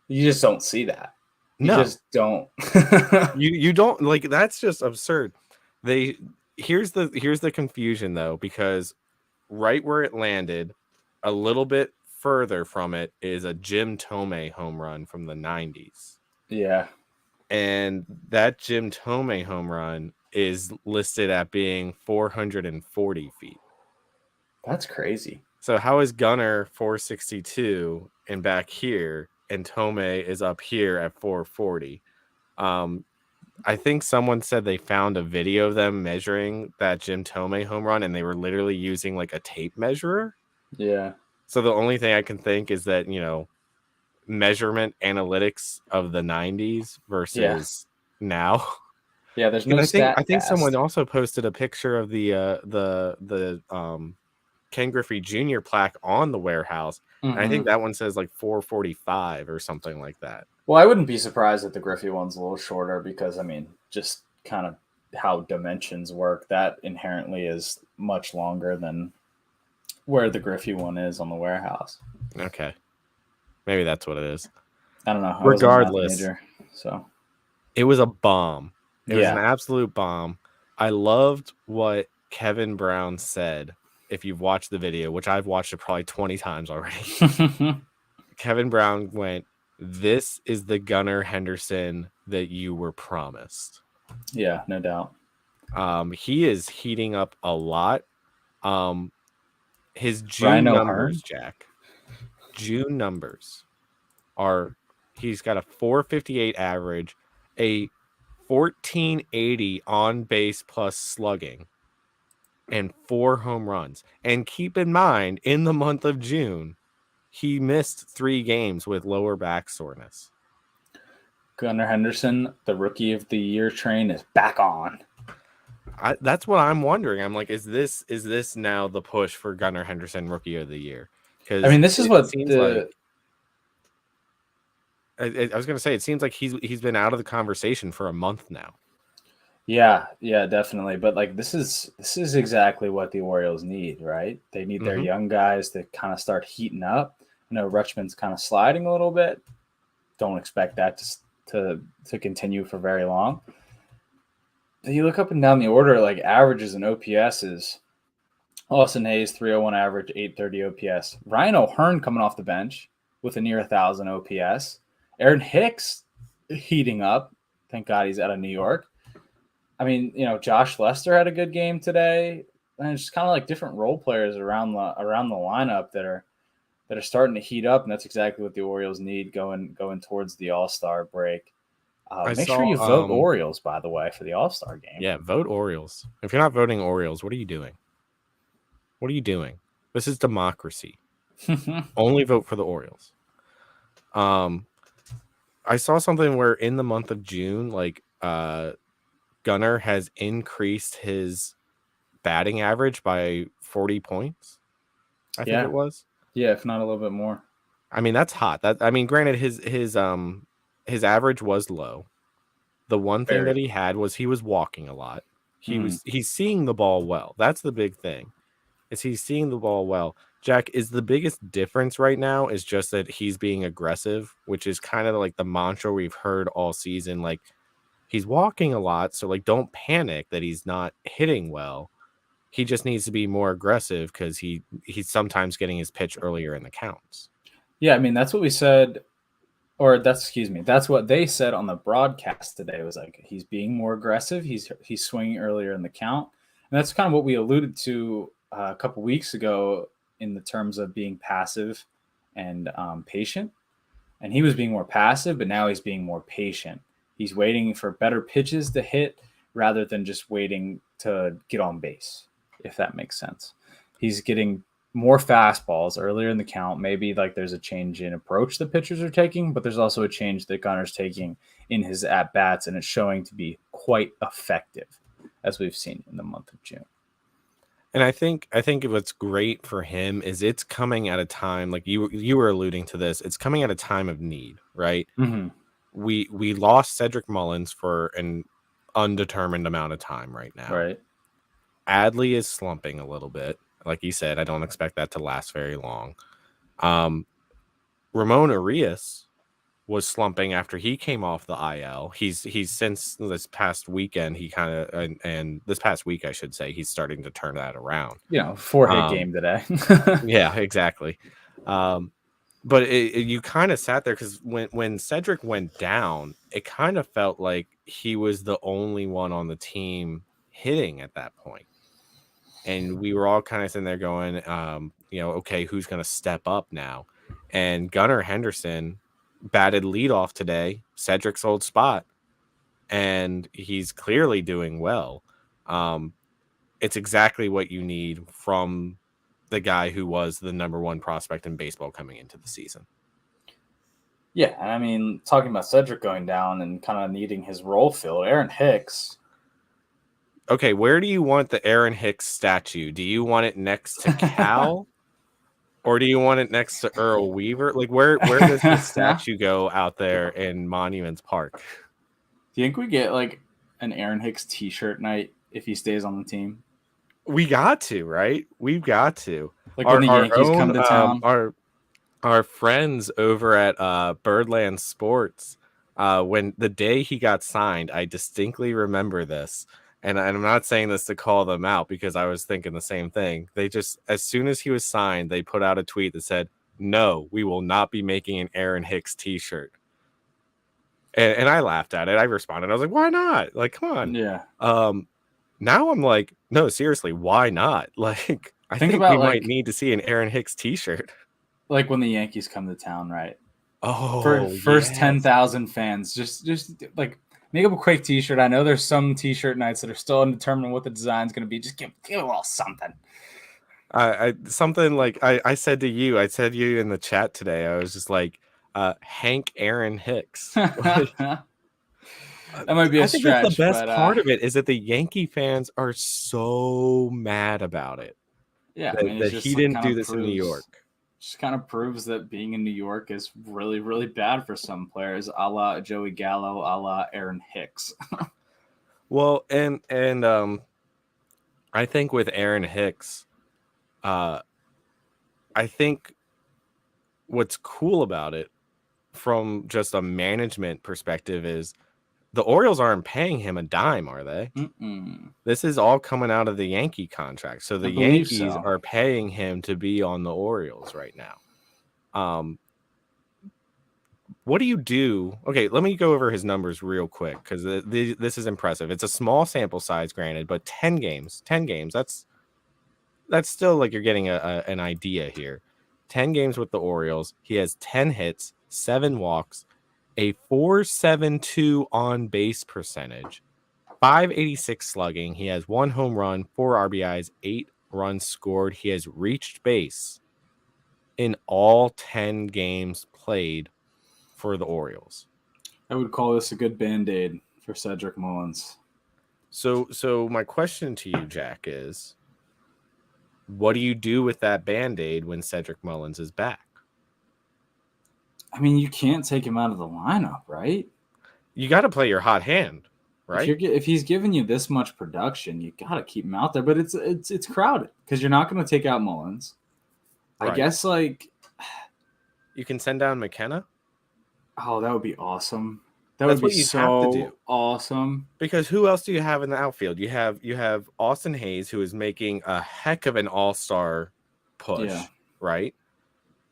You just don't see that. You just don't. you don't, like, that's just absurd. Here's the confusion though, because right where it landed, a little bit further from it, is a Jim Thome home run from the 90s. Yeah. And that Jim Thome home run is listed at being 440 feet. That's crazy. So how is Gunnar 462 and back here, and Thome is up here at 440? I think someone said they found a video of them measuring that Jim Thome home run, and they were literally using like a tape measurer. Yeah. So the only thing I can think is that, measurement analytics of the 90s versus now. Yeah, there's no I think someone also posted a picture of the Ken Griffey Jr. plaque on the warehouse. Mm-hmm. And I think that one says like 445 or something like that. Well, I wouldn't be surprised if the Griffey one's a little shorter because, I mean, just kind of how dimensions work, that inherently is much longer than where the Griffey one is on the warehouse. Okay. Maybe that's what it is. I don't know. Regardless, so it was a bomb. It was an absolute bomb. I loved what Kevin Brown said. If you've watched the video, which I've watched it probably 20 times already, Kevin Brown went, "This is the Gunnar Henderson that you were promised." Yeah, no doubt. He is heating up a lot. His June numbers, Jack. June numbers are, he's got a 458 average, a 1480 on base plus slugging, and 4 home runs. And keep in mind, in the month of June, he missed 3 games with lower back soreness. Gunnar Henderson, the rookie of the year train, is back on. That's what I'm wondering. I'm like, is this now the push for Gunnar Henderson rookie of the year? Because I mean, this is what seems like. I was going to say, it seems like he's been out of the conversation for a month now. Yeah, definitely. But like, this is exactly what the Orioles need, right? They need their young guys to kind of start heating up. I know Rutschman's kind of sliding a little bit. Don't expect that to continue for very long. You look up and down the order, like averages and OPSs. Austin Hayes, 301 average, 830 OPS. Ryan O'Hearn coming off the bench, with a near 1,000 OPS. Aaron Hicks heating up. Thank God he's out of New York. I mean, Josh Lester had a good game today, and it's just kind of like different role players around the lineup that are starting to heat up, and that's exactly what the Orioles need going towards the All-Star break. Make sure you vote Orioles, by the way, for the All-Star game. Yeah, vote Orioles. If you're not voting Orioles, what are you doing? What are you doing? This is democracy. Only vote for the Orioles. I saw something where in the month of June, like Gunnar has increased his batting average by 40 points. I think it was. Yeah, if not a little bit more. I mean, that's hot. Granted, his average was low. The one thing that he had was he was walking a lot. He's seeing the ball well. That's the big thing. Is he's seeing the ball well. Jack, is the biggest difference right now is just that he's being aggressive, which is kind of like the mantra we've heard all season. Like, he's walking a lot, so like don't panic that he's not hitting well. He just needs to be more aggressive because he's sometimes getting his pitch earlier in the counts. Yeah, I mean, that's what we said, that's what they said on the broadcast today. It was like he's being more aggressive. He's swinging earlier in the count, and that's kind of what we alluded to a couple weeks ago in the terms of being passive and patient. And he was being more passive, but now he's being more patient. He's waiting for better pitches to hit rather than just waiting to get on base, if that makes sense. He's getting more fastballs earlier in the count. Maybe like there's a change in approach the pitchers are taking, but there's also a change that Gunnar's taking in his at-bats, and it's showing to be quite effective, as we've seen in the month of June. And I think what's great for him is it's coming at a time, like you were alluding to this, it's coming at a time of need, right? Mm-hmm. We lost Cedric Mullins for an undetermined amount of time right now. Right. Adley is slumping a little bit. Like you said, I don't expect that to last very long. Ramon Arias was slumping after he came off the IL. He's since this past weekend, he kind of and this past week, I should say, he's starting to turn that around. 4-hit game today. Yeah, exactly. But you kind of sat there because when Cedric went down, it kind of felt like he was the only one on the team hitting at that point. And we were all kind of sitting there going, okay, who's going to step up now? And Gunnar Henderson batted leadoff today, Cedric's old spot, and he's clearly doing well. It's exactly what you need from the guy who was the number one prospect in baseball coming into the season. Yeah, I mean, talking about Cedric going down and kind of needing his role filled, Aaron Hicks. Okay, where do you want the Aaron Hicks statue? Do you want it next to Cal? Or do you want it next to Earl Weaver? Like, where does the statue go out there in Monuments Park? Do you think we get, like, an Aaron Hicks T-shirt night if he stays on the team? We got to, right? We've got to. Like when the Yankees come to town. Our friends over at Birdland Sports, when the day he got signed, I distinctly remember this. And I'm not saying this to call them out because I was thinking the same thing. They just, as soon as he was signed, they put out a tweet that said, "No, we will not be making an Aaron Hicks T-shirt." And I laughed at it. I responded. I was like, "Why not? Like, come on." Yeah. Now I'm like, no, seriously, why not? Like, I think we might need to see an Aaron Hicks T-shirt. Like when the Yankees come to town, right? Oh, first 10,000 fans, just like. Make up a quick T-shirt. I know there's some T-shirt nights that are still undetermined what the design's going to be. Just give a little something. Something like I said to you in the chat today. I was just like, Hank Aaron Hicks. That might be a stretch. That's the best part of it is that the Yankee fans are so mad about it. Yeah, that he didn't do this in New York. Just kind of proves that being in New York is really, really bad for some players, a la Joey Gallo, a la Aaron Hicks. Well, and I think with Aaron Hicks, I think what's cool about it from just a management perspective is the Orioles aren't paying him a dime, are they? Mm-mm. This is all coming out of the Yankee contract. So the Yankees are paying him to be on the Orioles right now. what do you do? Okay, let me go over his numbers real quick because this is impressive. It's a small sample size, granted, but 10 games. That's still like you're getting an idea here. 10 games with the Orioles. He has 10 hits, 7 walks, a 4.72 on base percentage, 586 slugging. He has 1 home run, 4 RBIs, 8 runs scored. He has reached base in all 10 games played for the Orioles. I would call this a good Band-Aid for Cedric Mullins. So my question to you, Jack, is what do you do with that Band-Aid when Cedric Mullins is back? I mean, you can't take him out of the lineup, right? You got to play your hot hand, right? If he's giving you this much production, you got to keep him out there. But it's crowded because you're not going to take out Mullins. Right. I guess like you can send down McKenna. Oh, that would be awesome. That's what you have to do. Awesome. Because who else do you have in the outfield? You have Austin Hayes, who is making a heck of an all-star push, right?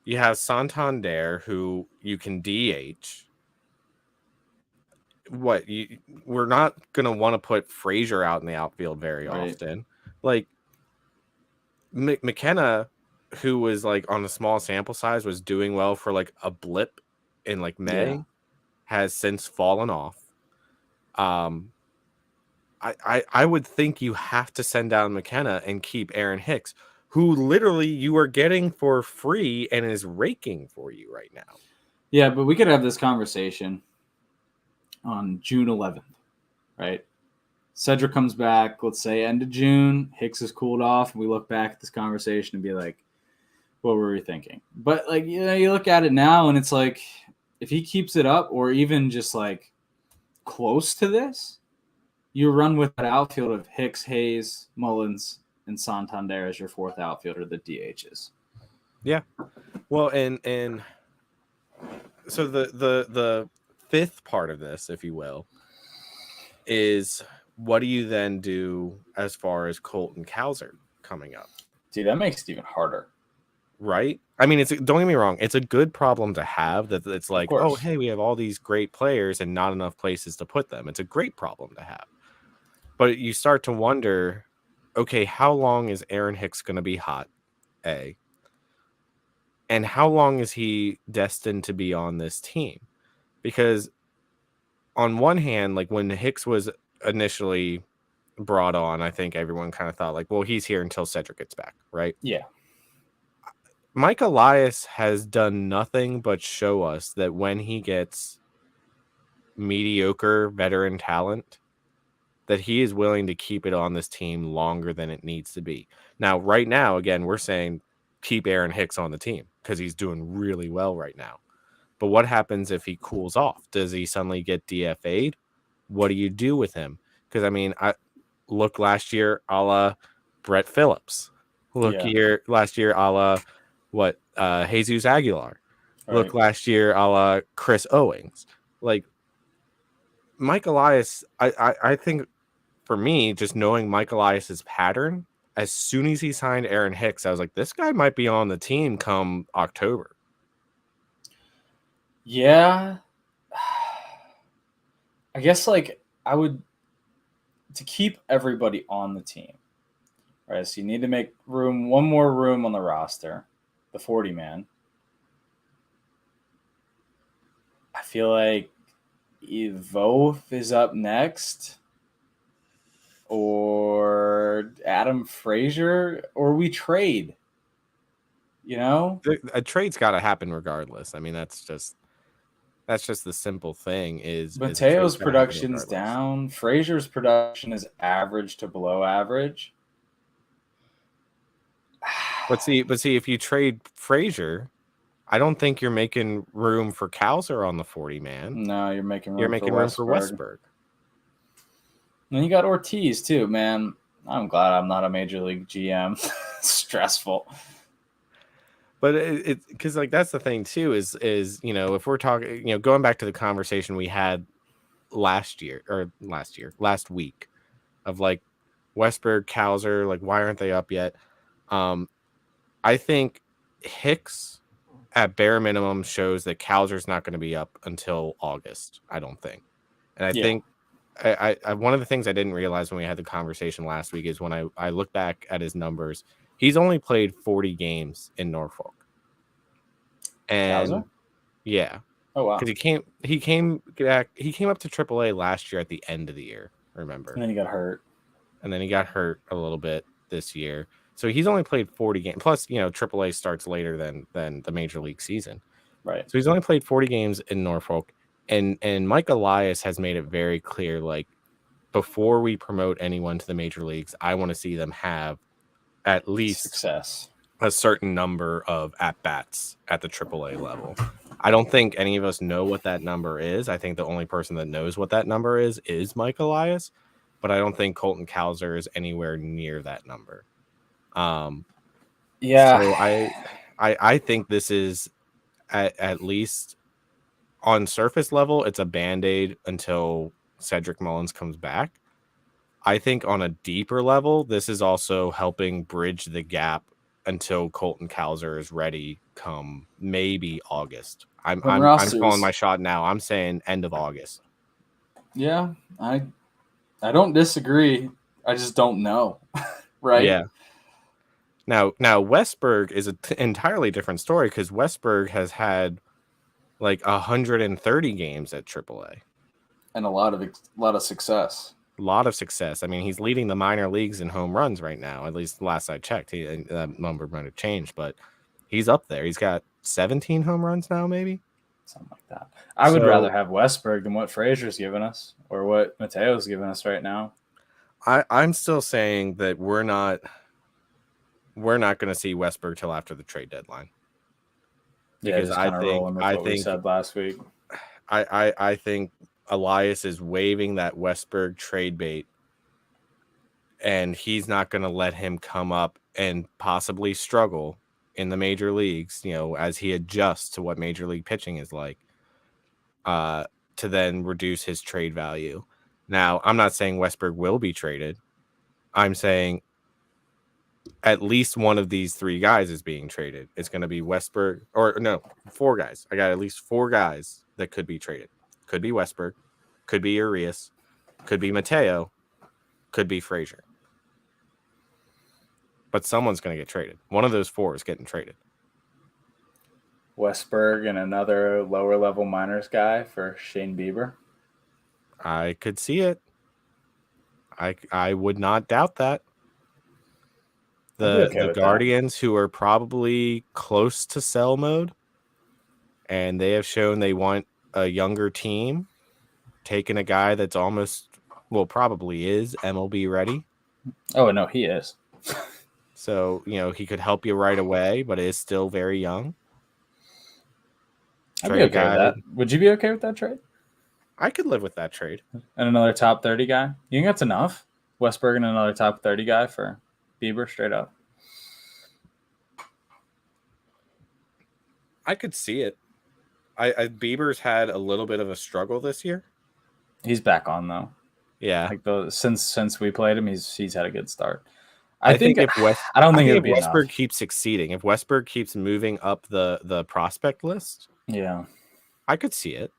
You have Santander, who you can DH. We're not gonna want to put Frazier out in the outfield very often. Like McKenna, who was like on a small sample size, was doing well for like a blip in like May, has since fallen off. I would think you have to send down McKenna and keep Aaron Hicks, who literally you are getting for free and is raking for you right now. Yeah, but we could have this conversation on June 11th, right? Cedric comes back, let's say end of June, Hicks is cooled off, and we look back at this conversation and be like, what were we thinking? But like, you look at it now and it's like, if he keeps it up or even just like close to this, you run with that outfield of Hicks, Hayes, Mullins, and Santander as your fourth outfielder, the DHs. Yeah. Well, and so the fifth part of this, if you will, is what do you then do as far as Colton Cowser coming up? Dude, that makes it even harder. Right? I mean, don't get me wrong. It's a good problem to have that it's like, oh, hey, we have all these great players and not enough places to put them. It's a great problem to have. But you start to wonder, okay, how long is Aaron Hicks going to be hot? A. And how long is he destined to be on this team? Because on one hand, like when Hicks was initially brought on, I think everyone kind of thought like, well, he's here until Cedric gets back, right? Yeah. Mike Elias has done nothing but show us that when he gets mediocre veteran talent, that he is willing to keep it on this team longer than it needs to be. Now, right now, again, we're saying keep Aaron Hicks on the team because he's doing really well right now. But what happens if he cools off? Does he suddenly get DFA'd? What do you do with him? Because, I mean, I look last year a la Brett Phillips. Last year a la Jesus Aguilar. Right. Look last year a la Chris Owings. Like Mike Elias, I think for me, just knowing Mike Elias's pattern, as soon as he signed Aaron Hicks, I was like, this guy might be on the team come October. Yeah. I guess like I would to keep everybody on the team. Right. So you need to make one more room on the roster. The 40-man. I feel like Voth is up next, or Adam Frazier, or we trade. You know, a trade's got to happen regardless. I mean, that's just the simple thing. Is Mateo's production's down. Frazier's production is average to below average. But see, if you trade Frazier, I don't think you're making room for Cowser on the 40-man. No, you're making room for Westberg. And you got Ortiz too, man. I'm glad I'm not a major league GM. Stressful. But it's because like that's the thing too is if we're talking going back to the conversation we had last week of like Westberg, Cowser, like why aren't they up yet? I think Hicks at bare minimum shows that Cowser's not going to be up until August, I don't think. And I think I one of the things I didn't realize when we had the conversation last week is when I look back at his numbers, he's only played 40 games in Norfolk. And Cowser? yeah. Oh wow. Because he came up to AAA last year at the end of the year, remember? And then he got hurt. And then he got hurt a little bit this year. So he's only played 40 games. Plus, AAA starts later than the major league season. Right. So he's only played 40 games in Norfolk. And Mike Elias has made it very clear, like, before we promote anyone to the major leagues, I want to see them have at least success, a certain number of at-bats at the AAA level. I don't think any of us know what that number is. I think the only person that knows what that number is Mike Elias, but I don't think Colton Cowser is anywhere near that number. Yeah. So I think this is at least on surface level, it's a Band-Aid until Cedric Mullins comes back. I think on a deeper level, this is also helping bridge the gap until Colton Cowser is ready come maybe August. I'm calling my shot now. I'm saying end of August. Yeah, I don't disagree. I just don't know. Right? Yeah. Now Westberg is an entirely different story because Westberg has had like 130 games at AAA and a lot of success. A lot of success. I mean, he's leading the minor leagues in home runs right now. At least last I checked, that number might have changed, but he's up there. He's got 17 home runs now, maybe something like that. I would rather have Westberg than what Frazier's given us or what Mateo's giving us right now. I'm still saying that we're not going to see Westberg till after the trade deadline. Because I think we said last week. I think Elias is waving that Westberg trade bait, and he's not going to let him come up and possibly struggle in the major leagues, as he adjusts to what major league pitching is like, to then reduce his trade value. Now, I'm not saying Westberg will be traded. I'm saying at least one of these three guys is being traded. It's going to be Westberg, or no, 4 guys. I got at least 4 guys that could be traded. Could be Westberg, could be Urias, could be Mateo, could be Frazier. But someone's going to get traded. One of those 4 is getting traded. Westberg and another lower level minors guy for Shane Bieber. I could see it. I would not doubt that. The Guardians, who are probably close to sell mode, and they have shown they want a younger team, taking a guy that's probably is MLB ready. Oh, no, he is. So, he could help you right away, but is still very young. I'd be okay with that. Would you be okay with that trade? I could live with that trade. And another top 30 guy? You think that's enough? Westberg and another top 30 guy for Bieber straight up? I could see it. Bieber's had a little bit of a struggle this year. He's back on though. Yeah, like since we played him, he's had a good start. I think if Westberg enough. Keeps succeeding, if Westberg keeps moving up the prospect list, yeah, I could see it.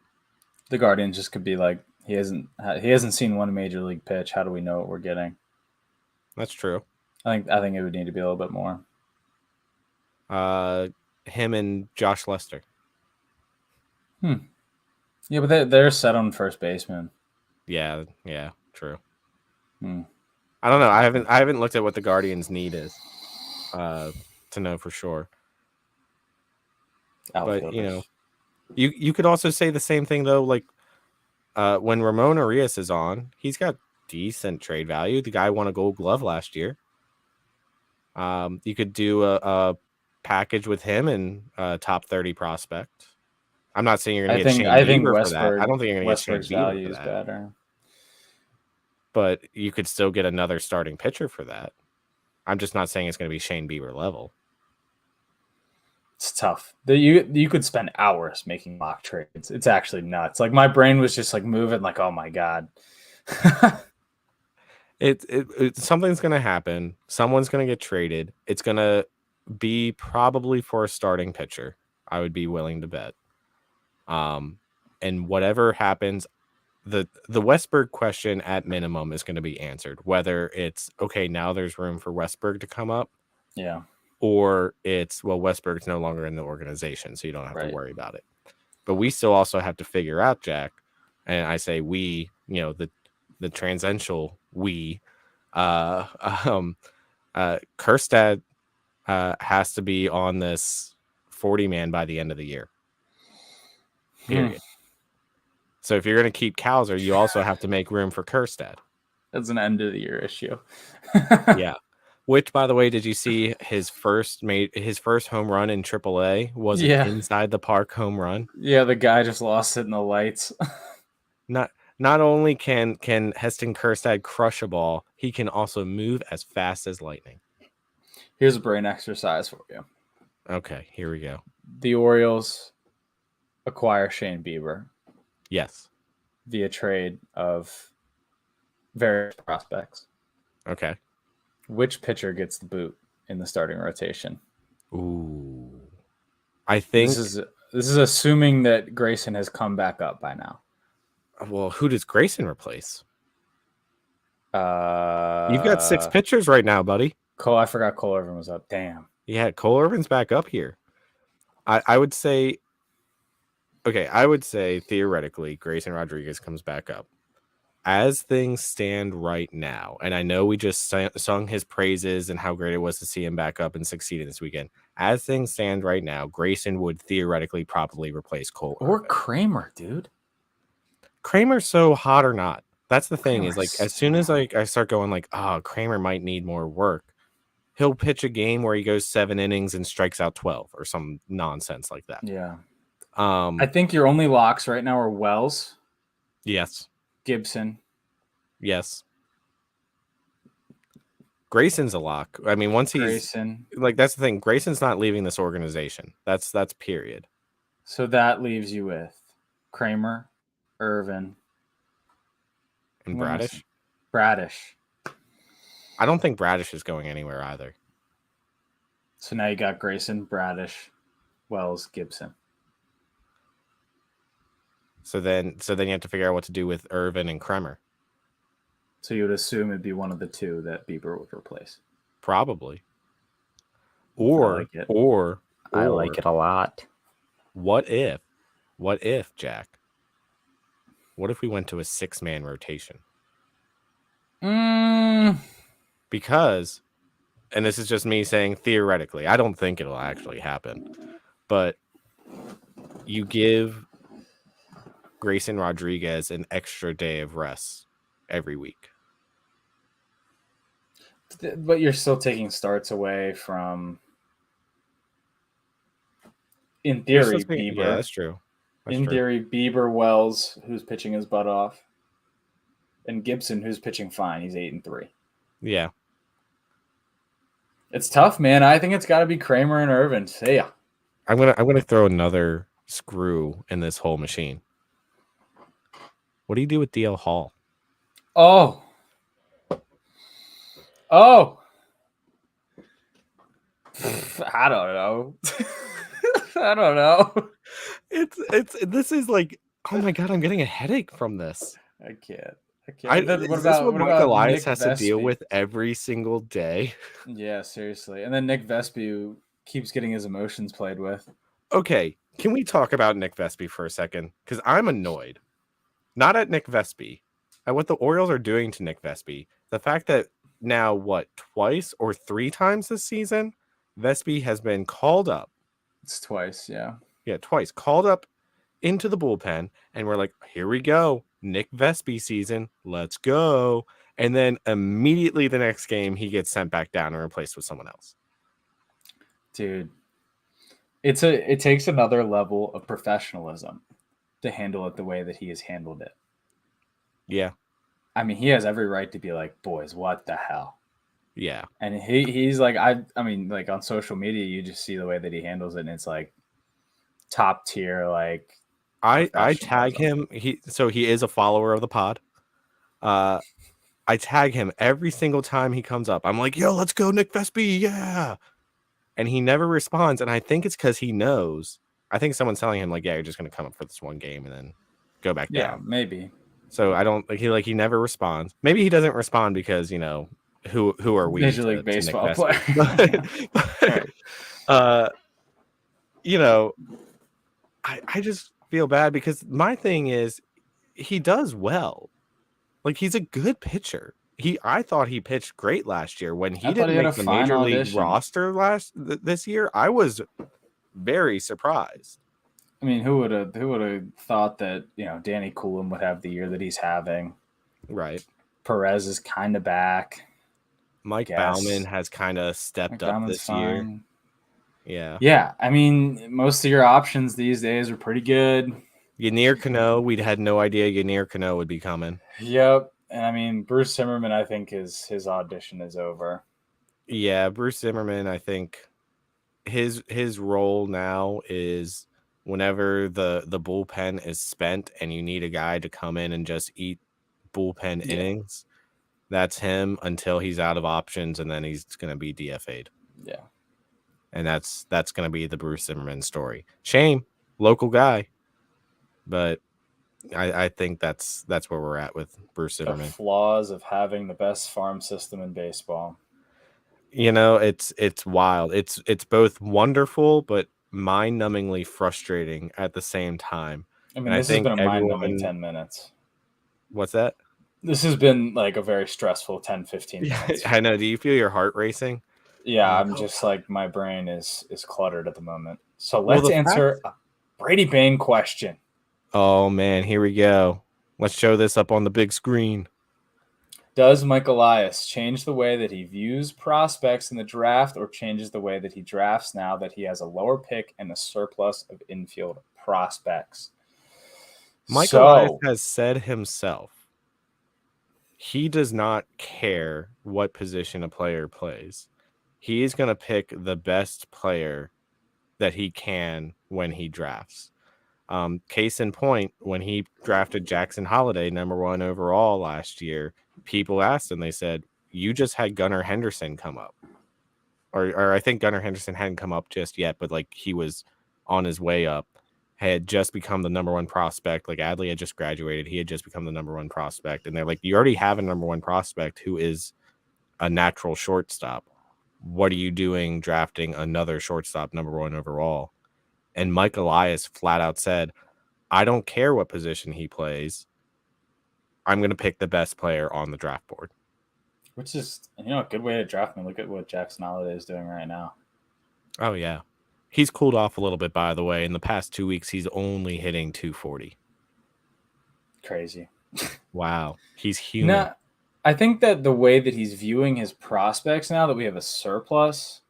The Guardians just could be like, he hasn't seen one major league pitch. How do we know what we're getting? That's true. I think it would need to be a little bit more. Him and Josh Lester. Yeah, but they're set on first baseman. Yeah, true. I don't know. I haven't looked at what the Guardians' need is, to know for sure. Outfielders. But you could also say the same thing though. Like when Ramon Urias is on, he's got decent trade value. The guy won a Gold Glove last year. You could do a package with him and a top 30 prospect. I'm not saying you're going to get Shane Bieber for that. I don't think you're going to get Shane Bieber for that. Better. But you could still get another starting pitcher for that. I'm just not saying it's going to be Shane Bieber level. It's tough. You could spend hours making mock trades. It's actually nuts. Like my brain was just like moving like, oh my God. Something's going to happen. Someone's going to get traded. It's going to be probably for a starting pitcher. I would be willing to bet. And whatever happens, the Westberg question at minimum is going to be answered. Whether it's okay, now there's room for Westberg to come up, yeah, or it's well, Westberg's no longer in the organization, so you don't have to worry about it. But we still also have to figure out, Jack, and I say we, the transcendental we, Kerstad has to be on this 40-man by the end of the year. Period. So if you're going to keep Kauser, you also have to make room for Kerstad. That's an end of the year issue. Yeah. Which, by the way, did you see his first home run in AAA was an inside the park home run? Yeah, the guy just lost it in the lights. Not only can Heston Kjerstad crush a ball, he can also move as fast as lightning. Here's a brain exercise for you. Okay, here we go. The Orioles acquire Shane Bieber. Yes. Via trade of various prospects. Okay. Which pitcher gets the boot in the starting rotation? Ooh. I think this is assuming that Grayson has come back up by now. Well, who does Grayson replace? You've got 6 pitchers right now, buddy. I forgot Cole Irvin was up. Damn. Yeah, Cole Irvin's back up here. I would say theoretically Grayson Rodriguez comes back up. As things stand right now, and I know we just sung his praises and how great it was to see him back up and succeeding this weekend. As things stand right now, Grayson would theoretically probably replace Cole or Kramer, dude. Kramer's so hot or not. That's the thing is like as soon as I start going like, Kramer might need more work, he'll pitch a game where he goes 7 innings and strikes out 12 or some nonsense like that. Yeah. I think your only locks right now are Wells. Yes. Gibson. Yes. Grayson's a lock. I mean, once Grayson. that's the thing. Grayson's not leaving this organization. That's period. So that leaves you with Kramer, Irvin, and Bradish. Bradish. I don't think Bradish is going anywhere either. So now you got Grayson, Bradish, Wells, Gibson. So then you have to figure out what to do with Irvin and Kremer. So you would assume it'd be one of the two that Bieber would replace. Probably. Or I like it. I like it a lot. What if, Jack? What if we went to a 6-man rotation? Because, and this is just me saying theoretically, I don't think it'll actually happen, but you give Grayson Rodriguez an extra day of rest every week. But you're still taking starts away from, in theory, Bieber. Yeah, that's true. In theory, Bieber, Wells, who's pitching his butt off, and Gibson, who's pitching fine. He's 8-3. Yeah. It's tough, man. I think it's got to be Kramer and Irvin. See ya. I'm gonna throw another screw in this whole machine. What do you do with DL Hall? Oh. I don't know. I don't know. This is like, oh my god, I'm getting a headache from this. I can't. What about Mike Elias has to deal with every single day? Yeah, seriously. And then Nick Vespi keeps getting his emotions played with. Okay, can we talk about Nick Vespi for a second? Because I'm annoyed. Not at Nick Vespi. At what the Orioles are doing to Nick Vespi. The fact that now, twice or 3 times this season, Vespi has been called up. It's twice, yeah. Yeah, twice. Called up into the bullpen, and we're like, here we go. Nick Vespi season. Let's go. And then immediately the next game, he gets sent back down and replaced with someone else. Dude, it takes another level of professionalism to handle it the way that he has handled it. Yeah. I mean, he has every right to be like, boys, what the hell? Yeah. And he's like, I mean, like on social media, you just see the way that he handles it, and it's like top tier, like I tag him. He is a follower of the pod. I tag him every single time he comes up. I'm like, yo, let's go, Nick Vespi, yeah. And he never responds, and I think it's because he knows I think someone's telling him like, yeah, you're just going to come up for this one game and then go back down. Maybe. So I don't he never responds. Maybe he doesn't respond because, you know, who are we? Major League Baseball player. You know, I just feel bad because my thing is he does well. Like, he's a good pitcher. I thought he pitched great last year when he didn't make the major league roster this year. I was very surprised. I mean, who would have thought that, you know, Danny Coulomb would have the year that he's having? Right. Perez is kind of back. Mike Baumann has kind of stepped up this year. Yeah. Yeah. I mean, most of your options these days are pretty good. Yennier Cano, we'd had no idea Yennier Cano would be coming. Yep. And I mean, Bruce Zimmerman, I think his audition is over. Yeah, Bruce Zimmerman, I think his role now is whenever the bullpen is spent and you need a guy to come in and just eat bullpen innings, that's him until he's out of options, and then he's going to be DFA'd. Yeah. And that's going to be the Bruce Zimmerman story. Shame, local guy. But I think that's where we're at with Bruce Zimmerman. The flaws of having the best farm system in baseball. You know, it's wild. It's both wonderful but mind-numbingly frustrating at the same time. I mean, this has been a mind-numbing 10 minutes. What's that? This has been like a very stressful 10, 15 minutes. I know. Do you feel your heart racing? Yeah, I'm just like, my brain is cluttered at the moment. So let's answer a Brady Bain question. Oh, man, here we go. Let's show this up on the big screen. Does Mike Elias change the way that he views prospects in the draft, or changes the way that he drafts now that he has a lower pick and a surplus of infield prospects? Mike Elias has said himself he does not care what position a player plays. He is going to pick the best player that he can when he drafts. Case in point, when he drafted Jackson Holliday #1 overall last year, people asked him, they said, you just had Gunnar Henderson come up. Or I think Gunnar Henderson hadn't come up just yet, but like he was on his way up, had just become the #1 prospect. Like Adley had just graduated. He had just become the #1 prospect. And they're like, you already have a #1 prospect who is a natural shortstop. What are you doing drafting another shortstop #1 overall? And Mike Elias flat out said, I don't care what position he plays. I'm going to pick the best player on the draft board. Which is, you know, a good way to draft me. Look at what Jackson Holliday is doing right now. Oh, yeah. He's cooled off a little bit, by the way. In the past 2 weeks, he's only hitting 240. Crazy. Wow. He's human. Now, I think that the way that he's viewing his prospects now that we have a surplus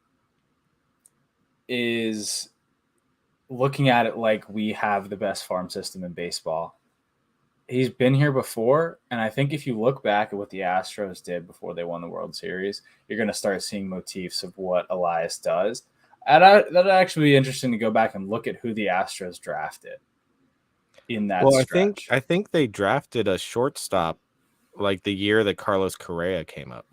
is looking at it like we have the best farm system in baseball. He's been here before, and I think if you look back at what the Astros did before they won the World Series, you're going to start seeing motifs of what Elias does. And that'd actually be interesting to go back and look at who the Astros drafted in that stretch. I think they drafted a shortstop like the year that Carlos Correa came up.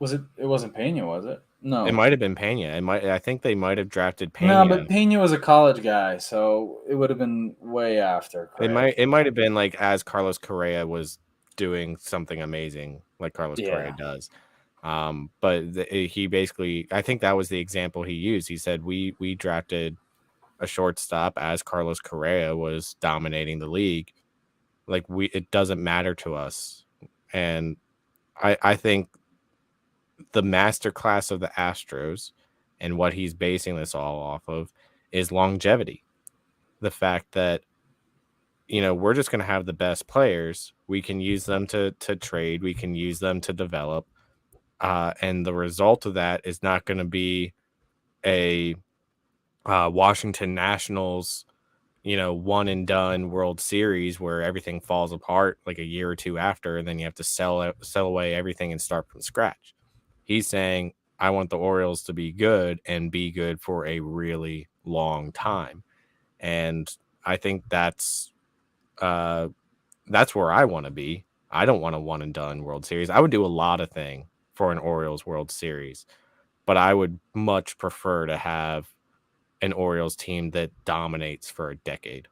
It wasn't Pena, was it? No. It might have been Pena. I think they might have drafted Pena. No, but Pena was a college guy, so it would have been way after Correa. It might have been like as Carlos Correa was doing something amazing like Carlos Correa does. But he basically, I think that was the example he used. He said we drafted a shortstop as Carlos Correa was dominating the league. Like it doesn't matter to us. And I think the masterclass of the Astros and what he's basing this all off of is longevity. The fact that, you know, we're just going to have the best players. We can use them to trade. We can use them to develop. And the result of that is not going to be a Washington Nationals, you know, one and done World Series where everything falls apart like a year or two after, and then you have to sell away everything and start from scratch. He's saying, I want the Orioles to be good and be good for a really long time. And I think that's where I want to be. I don't want a one and done World Series. I would do a lot of things for an Orioles World Series, but I would much prefer to have an Orioles team that dominates for a decade.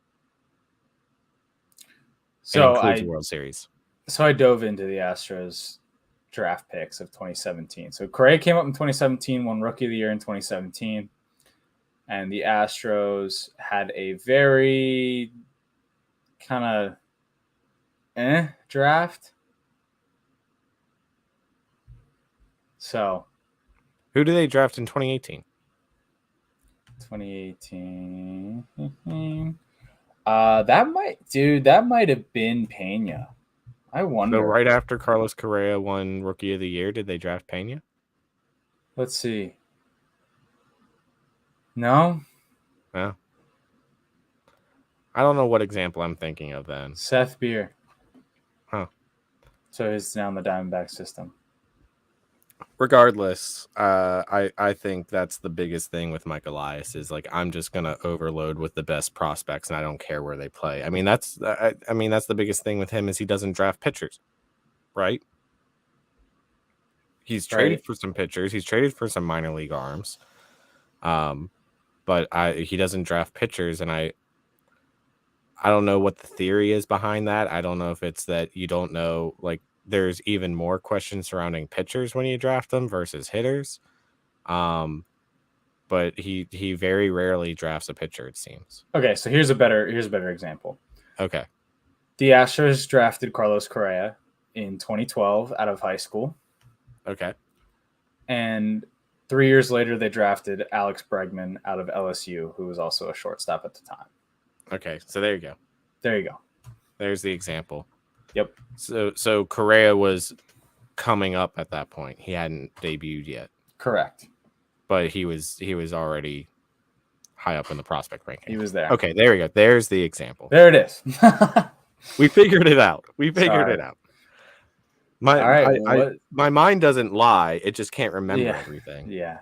So includes the World Series. So I dove into the Astros draft picks of 2017. So Correa came up in 2017, won Rookie of the Year in 2017. And the Astros had a very kind of draft. So who do they draft in 2018? 2018. that might have been Pena. I wonder. So right after Carlos Correa won Rookie of the Year, did they draft Pena? Let's see. No. No. I don't know what example I'm thinking of then. Seth Beer. Huh. So he's now in the Diamondback system. Regardless, I think that's the biggest thing with Mike Elias is like I'm just gonna overload with the best prospects and I don't care where they play. I mean that's the biggest thing with him is he doesn't draft pitchers, right? He's traded for some pitchers. He's traded for some minor league arms, but he doesn't draft pitchers, and I don't know what the theory is behind that. I don't know if it's that you don't know like. There's even more questions surrounding pitchers when you draft them versus hitters. But he very rarely drafts a pitcher, it seems. Okay, so here's a better example. Okay. The Astros drafted Carlos Correa in 2012 out of high school. Okay. And 3 years later, they drafted Alex Bregman out of LSU, who was also a shortstop at the time. Okay, so there you go. There you go. There's the example. Yep. So Correa was coming up at that point. He hadn't debuted yet. Correct. But he was already high up in the prospect ranking. He was there. Okay, there we go. There's the example. There it is. We figured it out. It out. My mind doesn't lie. It just can't remember everything. Yeah.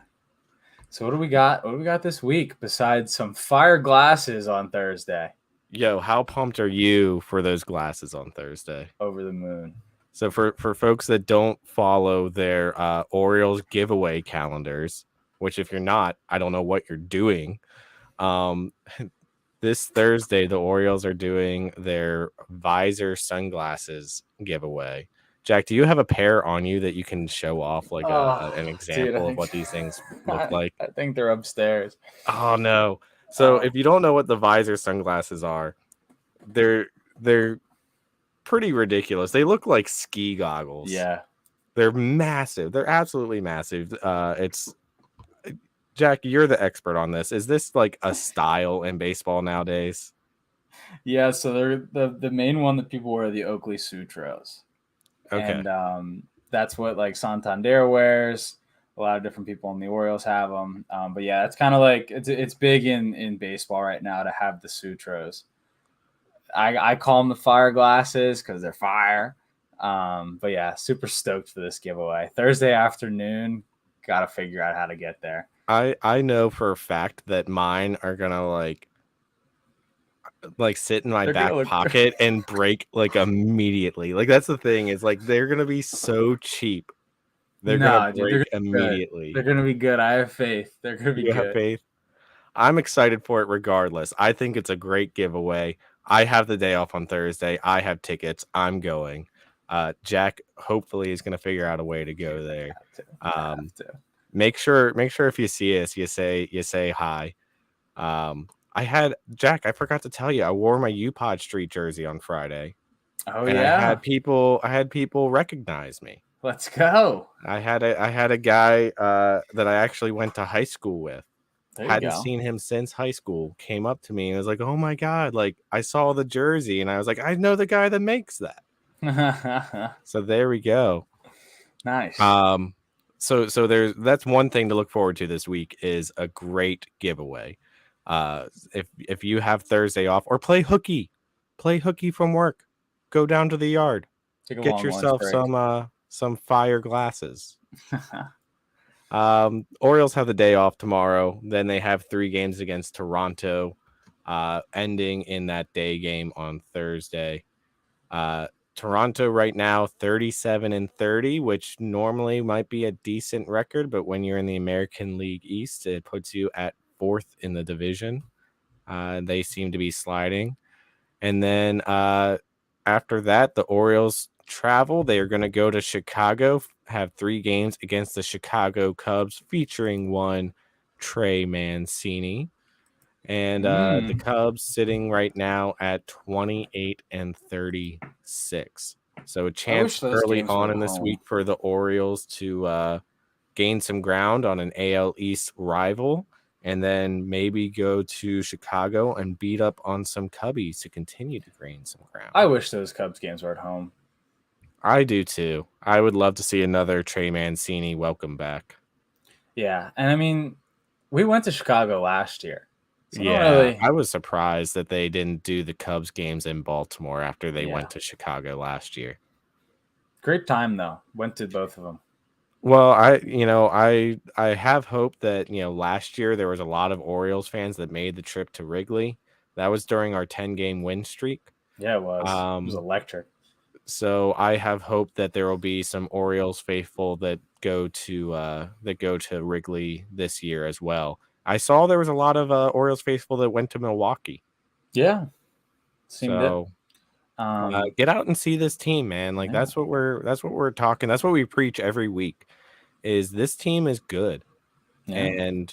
So what do we got? What do we got this week besides some fire glasses on Thursday? Yo, how pumped are you for those glasses on Thursday? Over the moon. So for folks that don't follow their Orioles giveaway calendars, which if you're not, I don't know what you're doing. This Thursday, the Orioles are doing their visor sunglasses giveaway. Jack, do you have a pair on you that you can show off like an example of what these things look like? I think they're upstairs. Oh, no. So if you don't know what the visor sunglasses are, they're pretty ridiculous. They look like ski goggles. Yeah. They're massive. They're absolutely massive. It's Jack, you're the expert on this. Is this like a style in baseball nowadays? Yeah, so they're the main one that people wear are the Oakley Sutros. Okay. And that's what like Santander wears. A lot of different people in the Orioles have them. But yeah, it's kind of like it's big in baseball right now to have the Sutros. I call them the fire glasses because they're fire. But yeah, super stoked for this giveaway. Thursday afternoon, got to figure out how to get there. I know for a fact that mine are going to like sit in my back pocket and break like immediately. Like that's the thing is like they're going to be so cheap. They're going to break immediately. They're going to be good. I have faith. They're going to be good. You have faith? I'm excited for it regardless. I think it's a great giveaway. I have the day off on Thursday. I have tickets. I'm going. Jack hopefully is going to figure out a way to go there. Make sure if you see us, you say hi. I forgot to tell you, I wore my UPod Street jersey on Friday. Oh, and yeah. I had people recognize me. Let's go. I had a guy that I actually went to high school with. Hadn't seen him since high school. Came up to me and was like, "Oh my god!" Like I saw the jersey and I was like, "I know the guy that makes that." So there we go. Nice. So that's one thing to look forward to this week is a great giveaway. If you have Thursday off or play hooky from work, go down to the yard, get yourself some fire glasses. Orioles have the day off tomorrow. Then they have 3 games against Toronto, ending in that day game on Thursday. Toronto right now 37-30, which normally might be a decent record, but when you're in the American League East, it puts you at 4th in the division. They seem to be sliding. And then after that, the Orioles travel. They are going to go to Chicago, have 3 games against the Chicago Cubs, featuring one Trey Mancini. And the Cubs sitting right now at 28-36. So a chance early on in this week for the Orioles to gain some ground on an AL East rival, and then maybe go to Chicago and beat up on some Cubbies to continue to gain some ground. I wish those Cubs games were at home. I do too. I would love to see another Trey Mancini welcome back. Yeah, and I mean, we went to Chicago last year. So yeah, I was surprised that they didn't do the Cubs games in Baltimore after they went to Chicago last year. Great time though. Went to both of them. Well, I have hope that, last year there was a lot of Orioles fans that made the trip to Wrigley. That was during our 10-game win streak. Yeah, it was. It was electric. So I have hope that there will be some Orioles faithful that go to Wrigley this year as well. I saw there was a lot of Orioles faithful that went to Milwaukee. Yeah, get out and see this team, man. Like that's what we're talking. That's what we preach every week. Is this team is good, and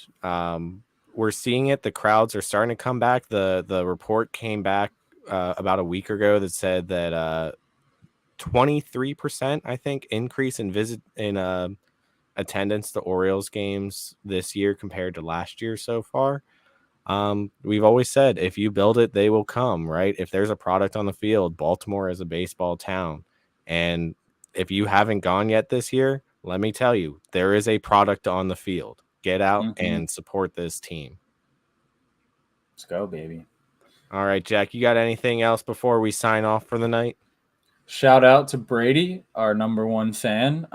we're seeing it. The crowds are starting to come back. The report came back about a week ago that said that 23%, I think, increase in attendance to Orioles games this year compared to last year so far. We've always said, if you build it, they will come, right? If there's a product on the field, Baltimore is a baseball town. And if you haven't gone yet this year, let me tell you, there is a product on the field. Get out and support this team. Let's go, baby. All right, Jack, you got anything else before we sign off for the night? Shout out to Brady, our #1 fan,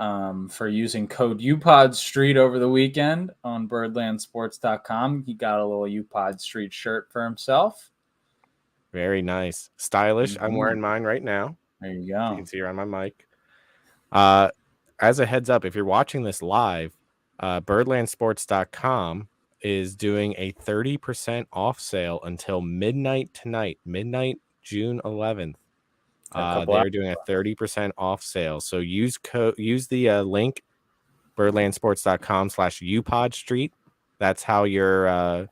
for using code UPodStreet over the weekend on birdlandsports.com. He got a little UPod Street shirt for himself. Very nice. Stylish. I'm wearing mine right now. There you go. You can see it on my mic. As a heads up, if you're watching this live, birdlandsports.com is doing a 30% off sale until midnight tonight, June 11th. They're doing a 30% off sale. So use the link birdlandsports.com/UPodStreet. That's how your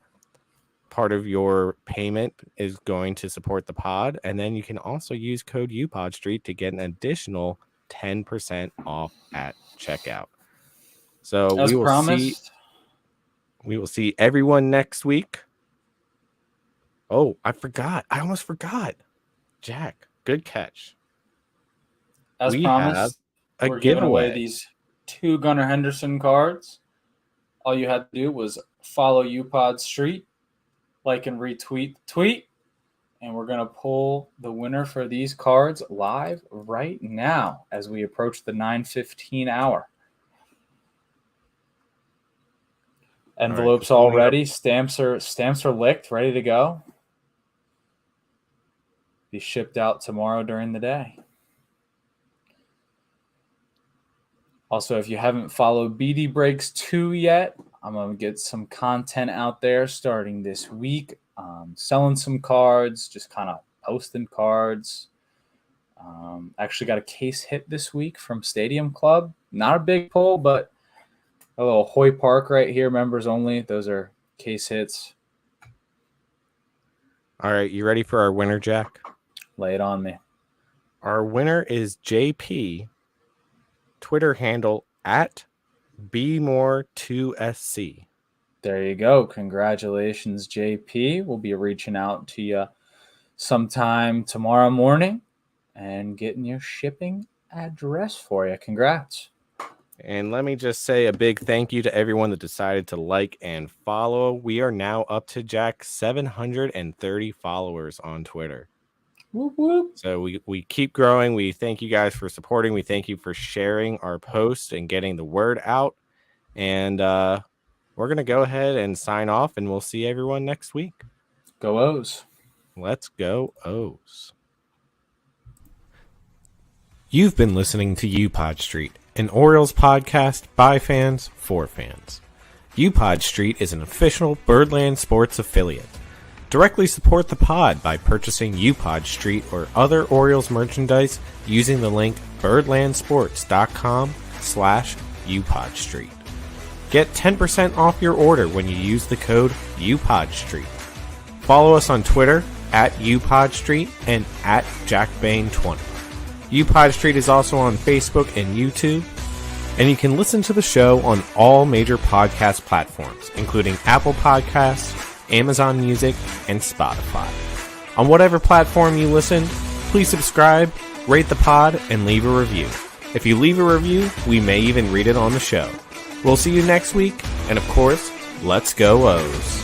part of your payment is going to support the pod. And then you can also use code UPodStreet to get an additional 10% off at checkout. So as promised, we will see everyone next week. Oh, I almost forgot. Jack. Good catch. As promised, we're giving away these 2 Gunnar Henderson cards. All you had to do was follow UPod Street, like and retweet the tweet, and we're going to pull the winner for these cards live right now as we approach the 9:15 hour. Envelopes all ready. Stamps are licked, ready to go. Be shipped out tomorrow during the day. Also, if you haven't followed BD Breaks 2 yet, I'm going to get some content out there starting this week. Selling some cards, just kind of posting cards. Actually got a case hit this week from Stadium Club. Not a big pull, but a little Hoy Park right here, members only. Those are case hits. All right, you ready for our winner, Jack? Lay it on me. Our winner is JP, Twitter handle @BMore2SC. There you go. Congratulations, JP. We'll be reaching out to you sometime tomorrow morning and getting your shipping address for you. Congrats. And let me just say a big thank you to everyone that decided to like and follow. We are now up to, Jack, 730 followers on Twitter. Whoop, whoop. So we keep growing. We thank you guys for supporting. We thank you for sharing our posts and getting the word out. And we're going to go ahead and sign off, and we'll see everyone next week. Go O's. Let's go O's. You've been listening to UPod Street, an Orioles podcast by fans for fans. UPod Street is an official Birdland Sports affiliate. Directly support the pod by purchasing UPod Street or other Orioles merchandise using the link birdlandsports.com/UPod Street. Get 10% off your order when you use the code UPod Street. Follow us on Twitter at UPod Street and at JackBain20. UPod Street is also on Facebook and YouTube, and you can listen to the show on all major podcast platforms, including Apple Podcasts, Amazon Music, and Spotify. On whatever platform you listen, please subscribe, rate the pod, and leave a review. If you leave a review, we may even read it on the show. We'll see you next week, and of course, let's go O's.